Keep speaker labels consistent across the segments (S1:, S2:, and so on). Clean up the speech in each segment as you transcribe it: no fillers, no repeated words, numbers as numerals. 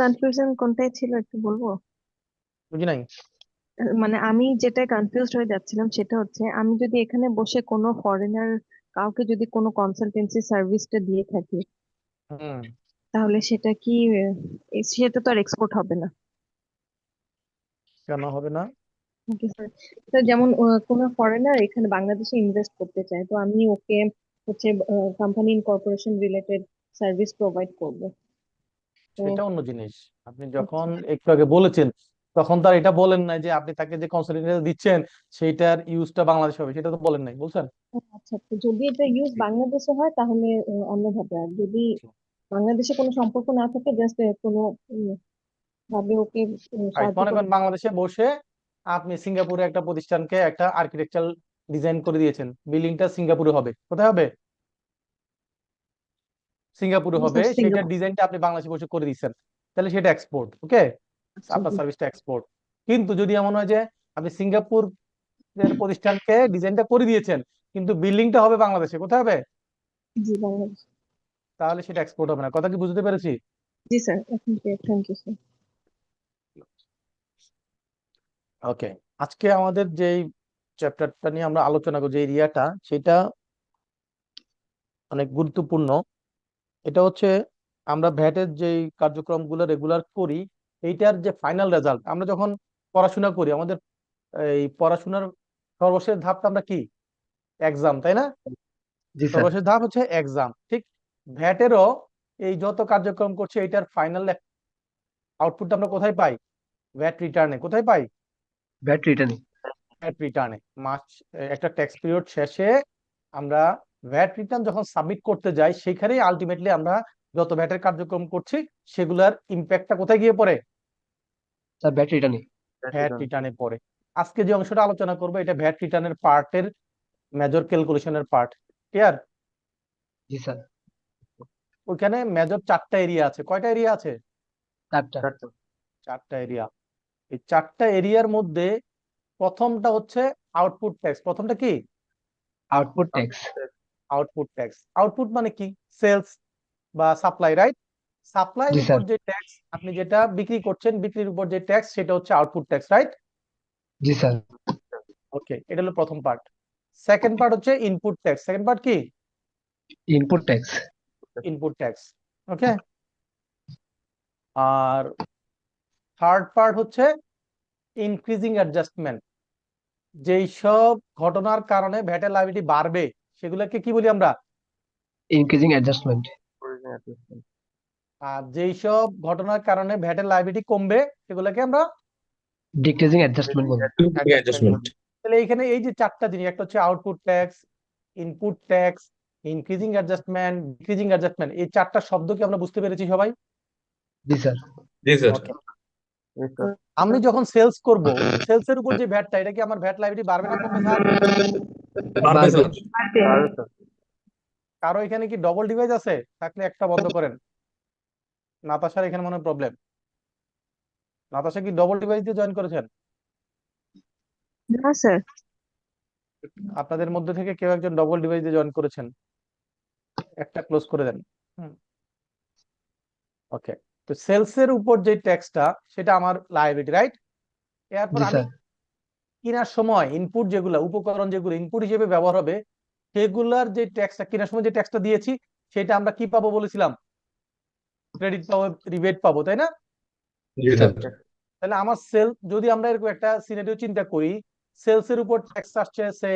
S1: Confusion কোনটাই ছিল একটু বলবো?
S2: বুঝি নাই।
S1: মানে আমি যেটা কনফিউজড হয়ে যাচ্ছিলাম সেটা হচ্ছে, আমি যদি এখানে বসে কোনো ফরেনার কাউকে যদি কোনো কনসালটেন্সি সার্ভিসটা দিয়ে থাকি,
S2: হুম।
S1: তাহলে সেটা কি সেটা তো আর এক্সপোর্ট হবে না?
S2: কেন হবে না?
S1: ওকে স্যার। তো যেমন কোনো ফরেনার এখানে বাংলাদেশে ইনভেস্ট করতে চায়, তো আমি ওকে হচ্ছে company incorporation related service provide করবো। তো
S2: সেটা অন্য জিনিস। আপনি
S1: আচ্ছা।
S2: যখন একটু আগে বলেছেন, তখন তার এটা বলেন নাই যে আপনি তাকে যে কনসালটেন্সি দিচ্ছেন সেইটার ইউজটা বাংলাদেশ হবে, সেটা তো বলেন নাই, বলছেন?
S1: আচ্ছা, তো যদি এটা ইউজ বাংলাদেশে হয় তাহলে অন্যভাবে, আর যদি বাংলাদেশে কোনো সম্পর্ক না থাকে, জাস্ট কোনো ভাবে ওকে
S2: রাইট,
S1: সাহায্য
S2: মনে
S1: করে।
S2: করেন বাংলাদেশে বসে আপনি সিঙ্গাপুরে একটা প্রতিষ্ঠানকে একটা আর্কিটেকচার ডিজাইন করে দিয়েছেন, বিল্ডিংটা সিঙ্গাপুরে হবে। কোথায় হবে? সিঙ্গাপুরে
S1: জি
S2: হবে,
S1: স্যার,
S2: সেটার
S1: সিঙ্গাপুর।
S2: ডিজাইনটা আপনি বাংলাদেশে বসে করে দিচ্ছেন, তাহলে সেটা এক্সপোর্ট। ওকে,
S1: আচ্ছা,
S2: আপনার
S1: জি।
S2: সার্ভিসটা এক্সপোর্ট। কিন্তু যদি এমন হয় যে আপনি সিঙ্গাপুর প্রতিষ্ঠানকে ডিজাইনটা করে দিয়েছেন, কিন্তু বিল্ডিংটা হবে বাংলাদেশে, কোথায় হবে?
S1: জি, বাংলাদেশ।
S2: তাহলে সেটা এক্সপোর্ট হবে না। কথা কি বুঝতে পেরেছি?
S1: জি স্যার, এখন থ্যাংক ইউ স্যার।
S2: ওকে, আজকে আমাদের যেই চ্যাপ্টারটা নিয়ে আমরা আলোচনা করব, যে এরিয়াটা, সেটা অনেক গুরুত্বপূর্ণ। এটা হচ্ছে আমরা ভ্যাটের যেই কার্যক্রমগুলো রেগুলার করি, এইটার যে ফাইনাল রেজাল্ট। আমরা যখন পড়াশোনা করি, আমাদের এই পড়াশোনার সর্বশেষ ধাপটা আমরা কি? এক্সাম, তাই না?
S3: জি স্যার।
S2: সর্বশেষ ধাপ হচ্ছে এক্সাম, ঠিক। ভ্যাটেরও এই যত কার্যক্রম করছে, এটার ফাইনাল আউটপুটটা আমরা কোথায় পাই? ভ্যাট রিটার্নে। কোথায় পাই?
S3: VAT return.
S2: ভ্যাট রিটার্নে। মাস একটা ট্যাক্স পিরিয়ড শেষে আমরা ভ্যাট রিটার্ন যখন সাবমিট করতে যাই, সেখানেই আলটিমেটলি আমরা যত ভ্যাটের কার্যক্রম করছি সেগুলার ইম্প্যাক্টটা কোথায় গিয়ে পড়ে?
S3: স্যার ব্যাট রিটার্নই।
S2: ভ্যাট রিটার্নে পড়ে। আজকে যে অংশটা আলোচনা করবো, এটা ভ্যাট রিটার্নের পার্টের মেজর ক্যালকুলেশনের পার্ট। ক্লিয়ার?
S3: জি স্যার।
S2: ওইখানে মেজর চারটা এরিয়া আছে। কয়টা এরিয়া আছে?
S3: চারটা।
S2: চারটা এরিয়া। এই চারটা এরিয়ার মধ্যে প্রথমটা হচ্ছে আউটপুট ট্যাক্স। প্রথমটা কি?
S3: Output tax.
S2: Output tax. Output মানে কি? সেলস বা সাপ্লাই, রাইট? সাপ্লাইয়ের
S3: জি
S2: উপর
S3: স্যার।
S2: যে ট্যাক্স, আপনি যেটা বিক্রি করছেন, বিক্রির উপর যে ট্যাক্স, সেটা হচ্ছে আউটপুট ট্যাক্স, রাইট?
S3: জি স্যার।
S2: ওকে, এটা হলো প্রথম পার্ট। সেকেন্ড পার্ট হচ্ছে ইনপুট ট্যাক্স। সেকেন্ড পার্ট কি?
S3: Input tax.
S2: Input tax. Okay. আর থার্ড পার্ট হচ্ছে ইনক্রিজিং অ্যাডজাস্টমেন্ট। যেই সব ঘটনার কারণে ভ্যাটের লায়াবিলিটি বাড়বে, সেগুলোকে কি বলি আমরা?
S3: Increasing adjustment.
S2: আর যেই সব ঘটনার কারণে ভ্যাটের লায়াবিলিটি কমবে, সেগুলোকে আমরা
S3: ডিক্রিজিং অ্যাডজাস্টমেন্ট বলবো।
S2: অ্যাডজাস্টমেন্ট বলি। তাহলে এইখানে এই যে চারটা জিনিস, একটা হচ্ছে output tax, input tax, increasing adjustment, decreasing adjustment, এই চারটা শব্দ কি আমরা বুঝতে পেরেছি সবাই?
S3: জি স্যার।
S4: জি স্যার।
S2: ওকে। আমি যখন সেলস করব, সেলস এর উপর যে ভ্যাটটা, এটা কি আমার ভ্যাট লায়াবিলিটি বাড়বে না কমবে স্যার?
S4: পারবে
S3: বাড়বে।
S4: স্যার।
S2: কারো এখানে কি ডবল ডিভাইস আছে? থাকলে একটা বন্ধ করেন। নাতাশার এখানে মনে প্রবলেম। নাতাশা কি ডবল ডিভাইস দিয়ে জয়েন করেছেন?
S1: না স্যার।
S2: আপনাদের মধ্যে থেকে কেউ একজন ডবল ডিভাইস দিয়ে জয়েন করেছেন? একটা ক্লোজ করে দেন। ওকে। তো সেলস এর উপর যে ট্যাক্সটা, সেটা আমার লায়াবিলিটি, রাইট? এরপর
S3: জি
S2: আমি
S3: স্যার।
S2: কেনার সময় ইনপুট যেগুলো, উপকরণ যেগুলো ইনপুট হিসেবে ব্যবহার হবে, সেগুলার যে ট্যাক্সটা, কেনার সময় যে ট্যাক্সটা দিয়েছি, সেটা আমরা কি পাবো বলেছিলাম? ক্রেডিট পাবো, রিবেট পাবো, তাই না?
S4: জি স্যার।
S2: তাহলে আমার সেল, যদি আমরা এরকম একটা সিনারিও চিন্তা করি, সেলস এর উপর ট্যাক্স আসছে সে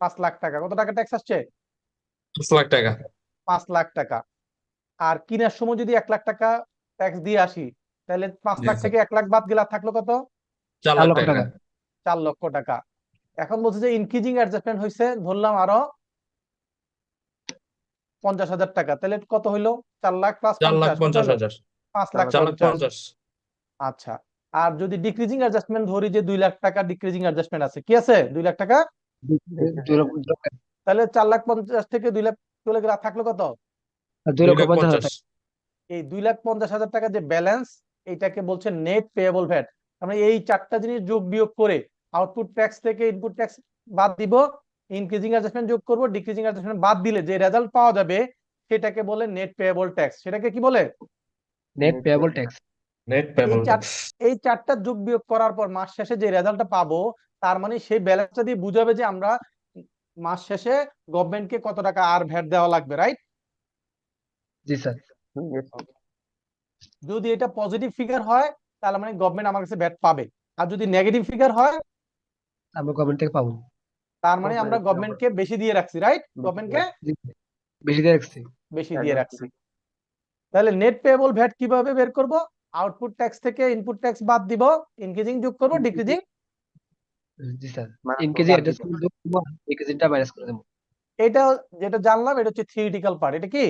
S2: 5 লাখ টাকা। কত টাকা ট্যাক্স আসছে?
S4: 5 লাখ টাকা।
S2: 5 লাখ টাকা। আর কেনার সময় যদি 1 লাখ টাকা ট্যাক্স দিয়ে আসি, তাহলে পাঁচ
S4: জি
S2: লাখ
S4: স্যার।
S2: থেকে 1 লাখ বাদ গেলে আর থাকলো কত?
S4: 4
S3: 4
S4: লাখ
S3: লক্ষ
S4: টাকা
S3: টাকা।
S2: 4 লক্ষ টাকা। এখন বলছে যে ইনক্রিজিং অ্যাডজাস্টমেন্ট হয়েছে, ধরলাম আরো 50,000 টাকা। তাহলে কত হইলো? 4 লাখ প্লাস
S4: 4 লাখ
S2: 50 কত
S4: পঞ্চাশ
S2: হলো?
S4: হাজার
S2: 5,50,000।
S4: 4 লাখ 50।
S2: আচ্ছা। আর যদি ডিক্রিজিং অ্যাডজাস্টমেন্ট ধরি, যে 2 লাখ টাকা ডিক্রিজিং অ্যাডজাস্টমেন্ট আছে, কি আছে? 2 লাখ টাকা।
S3: 2 লক্ষ।
S2: তাহলে 4,50,000 থেকে 2 লাখ চলে গেলে আর থাকলো কত?
S3: 2
S4: 2
S3: লক্ষ
S4: লাখ
S3: 50,000
S4: 50।
S3: টাকা।
S2: এই 2,50,000 টাকা যে ব্যালেন্স, এইটাকে বলছে নেট পেয়েবল ভ্যাট। আমরা এই চারটা জিনিস যোগ বিয়োগ করে আউটপুট ট্যাক্স থেকে ইনপুট ট্যাক্স বাদ দিব, ইনক্রিজিং অ্যাডজাস্টমেন্ট যোগ করব, ডিক্রিজিং অ্যাডজাস্টমেন্ট বাদ দিলে যে রেজাল্ট পাওয়া যাবে, সেটাকে বলে নেট পেয়েবল ট্যাক্স। সেটাকে কি বলে?
S3: Net payable tax.
S4: Net payable
S2: চার
S4: ট্যাক্স।
S2: এই চারটা যোগ বিয়োগ করার পর মাস শেষে যে রেজাল্টটা পাবো, তার মানে সেই ব্যালেন্সটা দিয়ে বুঝাবে যে আমরা মাস শেষে গভর্নমেন্টকে কত টাকা আর ভ্যাট দেওয়া লাগবে, রাইট?
S3: জি স্যার।
S2: যদি এটা পজিটিভ ফিগার হয় তাহলে মানে গভর্নমেন্ট আমার কাছে ভ্যাট পাবে, আর যদি নেগেটিভ ফিগার হয়
S3: আমরা গভর্নমেন্ট থেকে পাবো।
S2: তার মানে আমরা গভর্নমেন্টকে বেশি দিয়ে রাখছি, রাইট? গভর্নমেন্টকে
S3: জি, বেশি দিয়ে রাখছি।
S2: বেশি দিয়ে রাখছি। তাহলে নেট পেয়েবল ভ্যাট কিভাবে বের করব? আউটপুট ট্যাক্স থেকে ইনপুট ট্যাক্স বাদ দিব, ইনক্রিজিং যোগ করব, ডিক্রিজিং
S3: জি স্যার। ইনকেজি অ্যাডজাস্টমেন্ট যোগ করবো, ডিক্রিজিংটা মাইনাস করে দেবো।
S2: এটা যেটা জানলাম এটা হচ্ছে থিওরিটিক্যাল পার্ট। এটা কি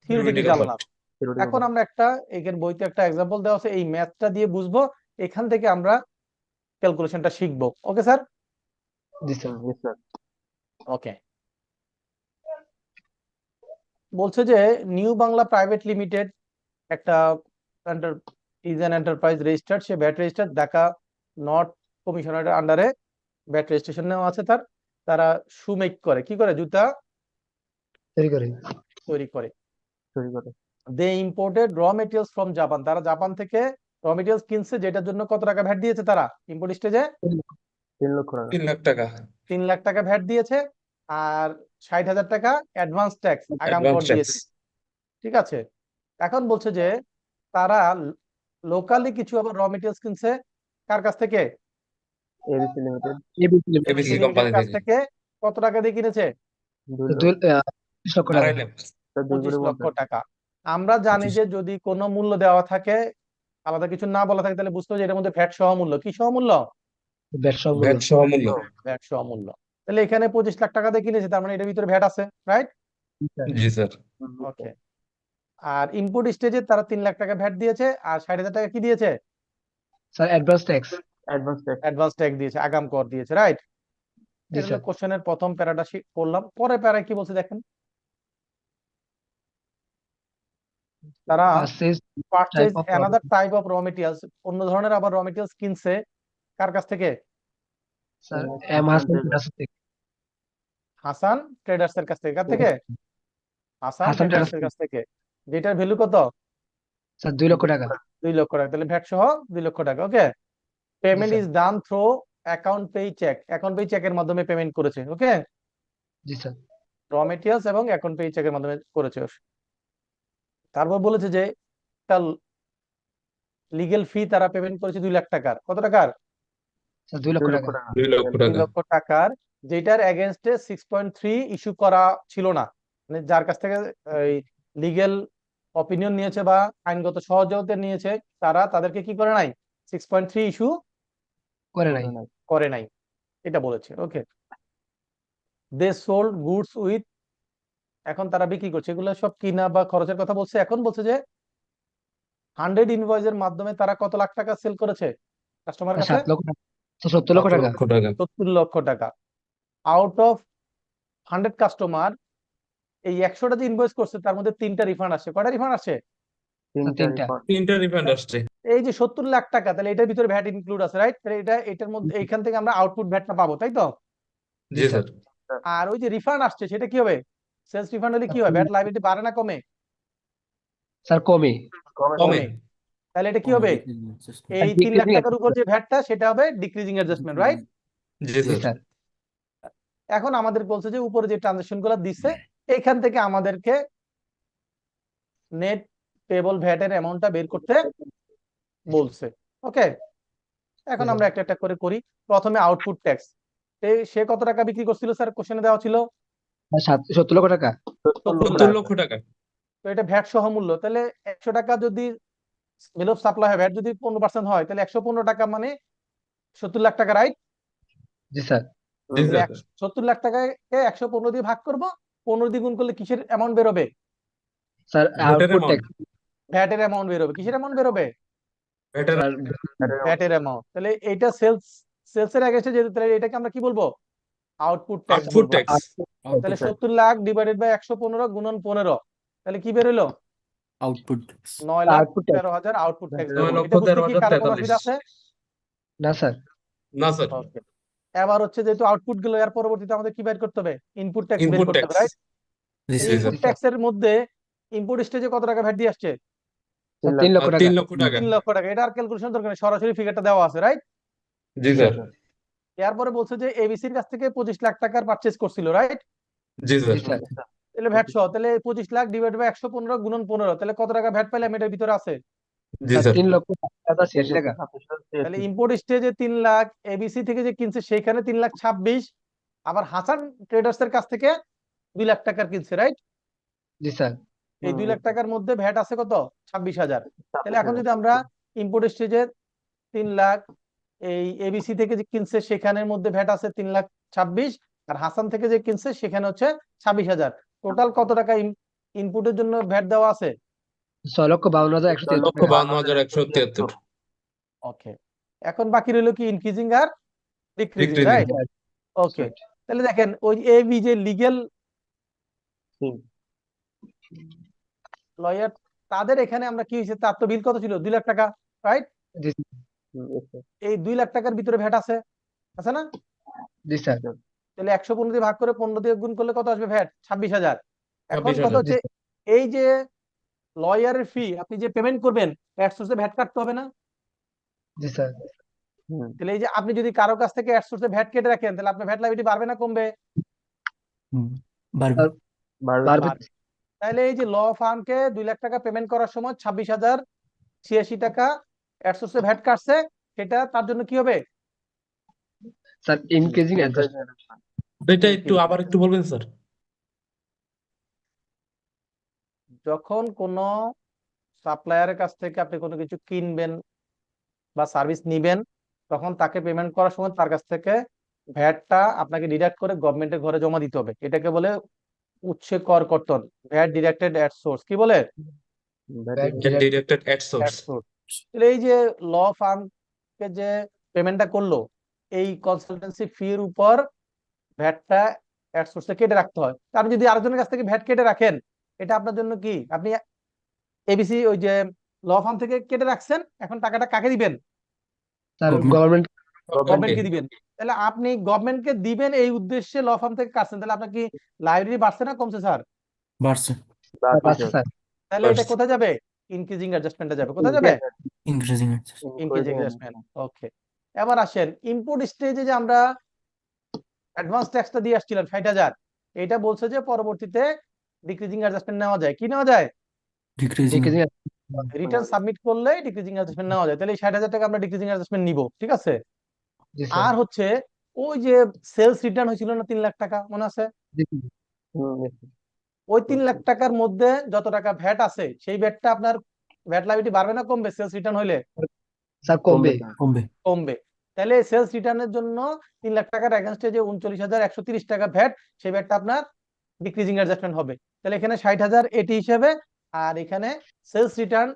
S2: থিওরিটিক্যাল
S4: Theoretical
S2: জানলাম। এখন আমরা একটা এখানে বইতে একটা এক্সাম্পল দেওয়া আছে, এই ম্যাথটা দিয়ে বুঝবো, এখান থেকে আমরা ক্যালকুলেশনটা শিখবো। Okay sir?
S3: জি স্যার।
S2: ওকে। বলছে যে নিউ বাংলা প্রাইভেট লিমিটেড একটা ইজ অ্যান এন্টারপ্রাইজ রেজিস্টার্ড, সে ভ্যাট রেজিস্টার্ড ঢাকা নর্থ কমিশনারের আন্ডারে ভ্যাট রেজিস্ট্রেশন নেওয়া আছে তার। তারা শু মেক করে, কি করে? জুতা
S3: তৈরি করে।
S2: তৈরি করে। They imported raw materials from Japan, তারা জাপান থেকে র মেটেরিয়ালস কিনছে, যেটার জন্য কত টাকা ভ্যাট দিয়েছে তারা ইম্পোর্ট স্টেজে?
S4: 3 লাখ টাকা।
S2: 3 লাখ টাকা ভ্যাট দিয়েছে, আর 60,000 টাকা অ্যাডভান্স ট্যাক্স আগাম কর
S4: Advance tax।
S2: দিয়েছে। ঠিক আছে। এখন বলছে যে তারা লোকালি কিছু আবার র মেটেরিয়ালস কিনছে কার কাছ থেকে?
S3: ABC
S4: ABC
S3: limited.
S4: কোম্পানি
S2: কাছ
S4: থেকে
S2: থেকে। কত টাকা দিয়ে কিনেছে?
S3: 20 লক্ষ টাকা।
S4: 2.5 লাখ।
S2: 25 লক্ষ টাকা। আমরা জানি যে যদি কোনো মূল্য দেওয়া থাকে, আলাদা কিছু না বলা থাকে, তাহলে বুঝতে হবে যে এটার মধ্যে ভ্যাট সহ মূল্য। কি সহ মূল্য?
S3: ব্যবসা মূল্য।
S4: ভ্যাট সহ মূল্য।
S2: ভ্যাট সহ মূল্য। তাহলে এখানে 25 লাখ টাকা দিয়ে কিনেছে, তার মানে এটার ভিতরে ভ্যাট আছে, রাইট?
S4: জি স্যার।
S2: ওকে। আর ইনপুট স্টেজে তারা 3 লাখ টাকা ভ্যাট দিয়েছে, আর 60,000 টাকা কি দিয়েছে?
S3: Sir advance tax.
S2: Advance tax দিয়েছে, আগাম কর দিয়েছে, রাইট?
S3: জি
S2: এটা হলো
S3: স্যার।
S2: কোশ্চেনের প্রথম প্যারাটা পড়লাম। পরে প্যারায় কি বলছে দেখেন, তারা purchase
S3: type of
S2: another type of raw materials, অন্য ধরনের আবার র মেটেরিয়ালস কিনছে কার কাছ থেকে?
S3: স্যার এম হাসান ট্রেডার্স থেকে।
S2: হাসান ট্রেডার্স এর কাছ থেকে। কার থেকে? হাসান
S3: হাসান
S2: ট্রেডার্স
S3: ট্রেডার্স
S2: এর কাছ থেকে। যেটার ভ্যালু কত?
S3: স্যার 2 লক্ষ টাকা।
S2: 2 লক্ষ টাকা। তাহলে ভ্যাট সহ 2 লক্ষ টাকা। Okay. Payment
S3: sir.
S2: Is done through account pay cheque, account pay চেকের মাধ্যমে পেমেন্ট করেছে। ওকে।
S3: জি স্যার।
S2: র মেটেরিয়ালস এবং অ্যাকাউন্ট পে চেকের মাধ্যমে করেছে। তারপর বলেছে যে একটা লিগেল ফি তারা পেমেন্ট করেছে 2 লাখ টাকার। কত টাকার?
S3: স্যার 2 লক্ষ টাকা।
S4: 2 লক্ষ
S2: 2
S4: টাকা।
S2: লক্ষ টাকার, যেটার এগেনস্টে 6.3 ইস্যু করা ছিল না। মানে যার কাছ থেকে লিগেল অপিনিয়ন নিয়েছে বা আইনগত সহযোগিতা নিয়েছে, তারা তাদেরকে কি করে নাই? 6.3 ইস্যু
S3: করে নাই।
S2: এটা বলেছে। ওকে। দে সোল্ড গুডস উইথ, এখন তারা বিক্রি করছে, এগুলো সব কিনা বা খরচের কথা বলছে। এখন বলছে যে 100 ইনভয়েসের মাধ্যমে তারা কত লাখ টাকা সেল করেছে কাস্টমার কাছে?
S3: 7 লক্ষ টাকা। স্যার 70 লক্ষ
S4: 7
S3: টাকা।
S4: লক্ষ টাকা।
S2: 70 লক্ষ টাকা। আউট অফ 100 কাস্টমার, এই 100টা যে ইনভয়েস করছে তার মধ্যে 3টা রিফান্ড আসছে। কয়টা রিফান্ড আসছে?
S3: স্যার 3টা।
S4: 3টা রিফান্ড আসছে।
S2: এই যে 70 লাখ টাকা, তাহলে এটার ভিতরে ভ্যাট ইনক্লুড আছে, রাইট? তাহলে এটার মধ্যে এইখান থেকে আমরা আউটপুট ভ্যাটটা পাবো, তাই তো?
S4: জি স্যার।
S2: আর ওই যে রিফান্ড আসছে সেটা কি হবে? সেলস রিফান্ড হলে কি হয়? ভ্যাট লায়াবিলিটি বাড়ে না কমে?
S3: স্যার কমে।
S4: কমে।
S2: তাহলে এটা কি হবে? এই 3 লাখ টাকার উপর যে ভ্যাটটা, সেটা হবে ডিক্রিজিং অ্যাডজাস্টমেন্ট, রাইট?
S4: জি
S3: জি
S4: স্যার।
S3: স্যার।
S2: এখন আমাদের বলছে যে উপরে যে ট্রানজাকশন গুলো দিচ্ছে, এইখান থেকে আমাদেরকে নেট পেবল ভ্যাটের অ্যামাউন্টটা বের করতে বলছে। ওকে। এখন আমরা একটা একটা করে করি। প্রথমে আউটপুট ট্যাক্স, সে কত টাকা বিক্রি করছিল স্যার? কোশ্চেনে দেওয়া ছিল
S3: 70 লক্ষ টাকা।
S4: 70 লক্ষ টাকা।
S2: তো এটা ভ্যাট সহ মূল্য। তাহলে 100 টাকা যদি বিল অফ সাপ্লাই হয়, ভ্যাট যদি 15% হয়, তাহলে 115 টাকা মানে 70 লাখ টাকা, রাইট?
S3: জি স্যার।
S4: জি স্যার।
S2: 70 লাখ টাকাকে 115 দিয়ে ভাগ করব, 15 দিয়ে গুণ করলে কিসের অ্যামাউন্ট বেরোবে?
S3: স্যার
S4: ভ্যাটের
S3: আউটপুট
S4: অ্যামাউন্ট।
S3: ট্যাক্স।
S2: ভ্যাটের অ্যামাউন্ট বেরোবে। কিসের অ্যামাউন্ট বেরোবে?
S4: ভ্যাটের
S3: স্যার
S2: ভ্যাটের অ্যামাউন্ট। তাহলে এইটা সেলসের এগেইনস্টে যেহেতু, তাহলে এটাকে আমরা কি বলবো? আউটপুট ট্যাক্স
S4: আউটপুট
S2: বলবো।
S4: ট্যাক্স।
S2: তাহলে 70 লাখ ডিভাইডেড বাই 115 গুণন 15, তাহলে কি বেরোলো?
S5: আউটপুট
S2: 9,13,000 আউটপুট ট্যাক্স বেরোলো। এটা বুঝতে কি কারো কোনো অসুবিধা আছে?
S3: না স্যার।
S4: না স্যার।
S2: ওকে। এবার হচ্ছে যেহেতু আউটপুট গুলো, এর পরবর্তীতে আমাদের কি বের করতে হবে? ইনপুট ট্যাক্স বের
S4: ইনপুট
S2: করতে হবে,
S4: ট্যাক্স।
S2: রাইট?
S5: জি
S2: ইনপুট
S5: স্যার
S2: ট্যাক্সের মধ্যে ইনপুট স্টেজে কত টাকা ভ্যাট দিয়ে আসছে?
S3: স্যার 3 লক্ষ টাকা
S4: 3 লক্ষ টাকা
S2: 3 লক্ষ টাকা। এটা আর ক্যালকুলেশন দরকার নেই, সরাসরি ফিগারটা দেওয়া আছে, রাইট?
S4: জি স্যার
S2: এরপরে বলছে যে এবিসির কাছ থেকে 25 লাখ টাকার পারচেজ করছিল, রাইট?
S4: জি
S3: জি
S4: স্যার
S3: স্যার
S2: তাহলে ভ্যাট সহ, তাহলে 25 লাখ ডিভাইড বাই 115 গুণন 15, তাহলে কত টাকা ভ্যাট পাইলাম এটার ভিতরে আছে?
S4: জি
S3: স্যার
S4: স্যার
S3: 3,87,86 টাকা
S2: তাহলে ইম্পোর্ট স্টেজে 3 লাখ, এবিসি থেকে যে কিনছে সেইখানে 3,26,000, আবার হাসান ট্রেডার্স এর কাছ থেকে 2 লাখ টাকার কিনছে, রাইট?
S3: জি স্যার
S2: এই 2 লাখ টাকার মধ্যে ভ্যাট আছে কত? 26,000। তাহলে এখন যদি আমরা ইম্পোর্ট স্টেজে 3 লাখ, এই এবিসি থেকে যে কিনছে সেখানের মধ্যে ভ্যাট আছে 3,26,000, আর হাসান থেকে যে কিনছে সেখানে হচ্ছে 26,000, টোটাল কত টাকা ইনপুটের জন্য ভ্যাট দেওয়া আছে?
S3: 6,52,173 টাকা
S4: 6,52,173
S2: ওকে, এখন বাকি রইল কি? ইনক্রিজিং আর ডিক্রিজিং,
S4: Decreasing।
S2: রাইট? ওকে, তাহলে দেখেন ওই এবি যে লিগ্যাল লয়ার, তাদের এখানে আমরা কি হয়েছে, তার তো বিল কত ছিল? 2 লাখ টাকা, রাইট?
S3: জি
S2: এই 2 লাখ টাকার ভিতরে ভ্যাট আছে, আছে না?
S3: জি স্যার
S2: তাহলে 115 দিয়ে ভাগ করে 15 দিয়ে গুণ করলে কত আসবে ভ্যাট? 26,000। এখন
S4: 26,000
S2: কথা হচ্ছে এই যে লয়ারের ফি আপনি যে পেমেন্ট করবেন, অ্যাডসোর্সে ভ্যাট কাটতে হবে না?
S3: জি স্যার
S2: তাহলে এই যে আপনি যদি কারো কাছ থেকে অ্যাডসোর্সে ভ্যাট কেটে রাখেন, তাহলে আপনার ভ্যাট লাইবিলিটি বাড়বে না কমবে?
S5: বাড়বে।
S3: বাড়বে
S2: তাহলে এই যে ল ফার্মকে 2 লাখ টাকা পেমেন্ট করার সময় 26,086 টাকা অ্যাডসোর্সে ভ্যাট কাটছে, সেটা তার জন্য কি হবে?
S3: স্যার ইনক্রিজিং অ্যাডজাস্ট
S4: এটা একটু আবার একটু বলবেন স্যার?
S2: যখন কোনো সাপ্লায়ারের কাছ থেকে আপনি কোনো কিছু কিনবেন বা সার্ভিস নিবেন, তখন তাকে পেমেন্ট করার সময় তার কাছ থেকে ভ্যাটটা আপনাকে ডিডাক্ট করে গভর্নমেন্টের ঘরে জমা দিতে হবে। এটাকে বলে উৎসে কর কর্তন, ভ্যাট ডিডাক্টেড অ্যাট সোর্স। কি বলে?
S4: Directed at source.
S2: তাহলে এই যে ল ফার্ম কে যে পেমেন্টটা করলো, এই কনসালটেন্সি ফির উপর ভ্যাটটা অ্যাট সোর্সে কেটে রাখতে হয়। আপনি যদি আরেকজনের কাছ থেকে ভ্যাট কেটে রাখেন, এটা আপনার জন্য কি? আপনি এবিসি ওই যে ল ফার্ম থেকে কেটে রাখছেন, এখন টাকাটা কাকে দিবেন?
S3: Sir
S5: Government।
S2: গভর্নমেন্টকে দিবেন। তাহলে আপনি গভর্নমেন্টকে দিবেন এই উদ্দেশ্যে ল ফার্ম থেকে কাটছেন, তাহলে আপনার কি লাইব্রেরি বাড়ছে না কমছে স্যার?
S5: বাড়ছে।
S3: স্যার
S2: তাহলে এটা
S4: বাড়ছে।
S2: কোথায় যাবে? ইনক্রিজিং অ্যাডজাস্টমেন্টে যাবে। কোথায় যাবে?
S5: Increasing
S2: increasing adjustment. ওকে, এবার আসেন ইম্পোর্ট স্টেজে যে আমরা অ্যাডভান্স ট্যাক্সটা দিয়ে আসছিলাম 60,000, এটা বলছে যে পরবর্তীতে ডিক্রিজিং অ্যাডজাস্টমেন্ট নেওয়া যায়। কি নেওয়া যায়?
S5: ডিক্রিজিং।
S3: ডিক্রিজিং
S2: রিটার্ন সাবমিট করলে ডিক্রিজিং অ্যাডজাস্টমেন্ট নেওয়া যায়। তাহলে এই 60,000 টাকা আমরা ডিক্রিজিং অ্যাডজাস্টমেন্ট নিব, ঠিক আছে?
S3: জি
S2: আর
S3: স্যার
S2: হচ্ছে ওই যে সেলস রিটার্ন হয়েছিল না 3 লাখ টাকা, মনে আছে? ওই 3 লাখ টাকার মধ্যে যত টাকা ভ্যাট আছে, সেই ভ্যাটটা আপনার ভ্যাট লাইবিলিটি বাড়বে না কমবে? সেলস রিটার্ন হইলে
S3: স্যার কমবে
S5: কমবে।
S2: কমবে। তাহলে সেলস রিটার্নের জন্য 3 লাখ টাকার এগেইনস্টে যে 39,130 টাকা ভ্যাট, সেই ভ্যাটটা আপনার ডিক্রিজিং অ্যাডজাস্টমেন্ট হবে। তাহলে এখানে 60,000 এটি হিসেবে, আর এখানে সেলস রিটার্ন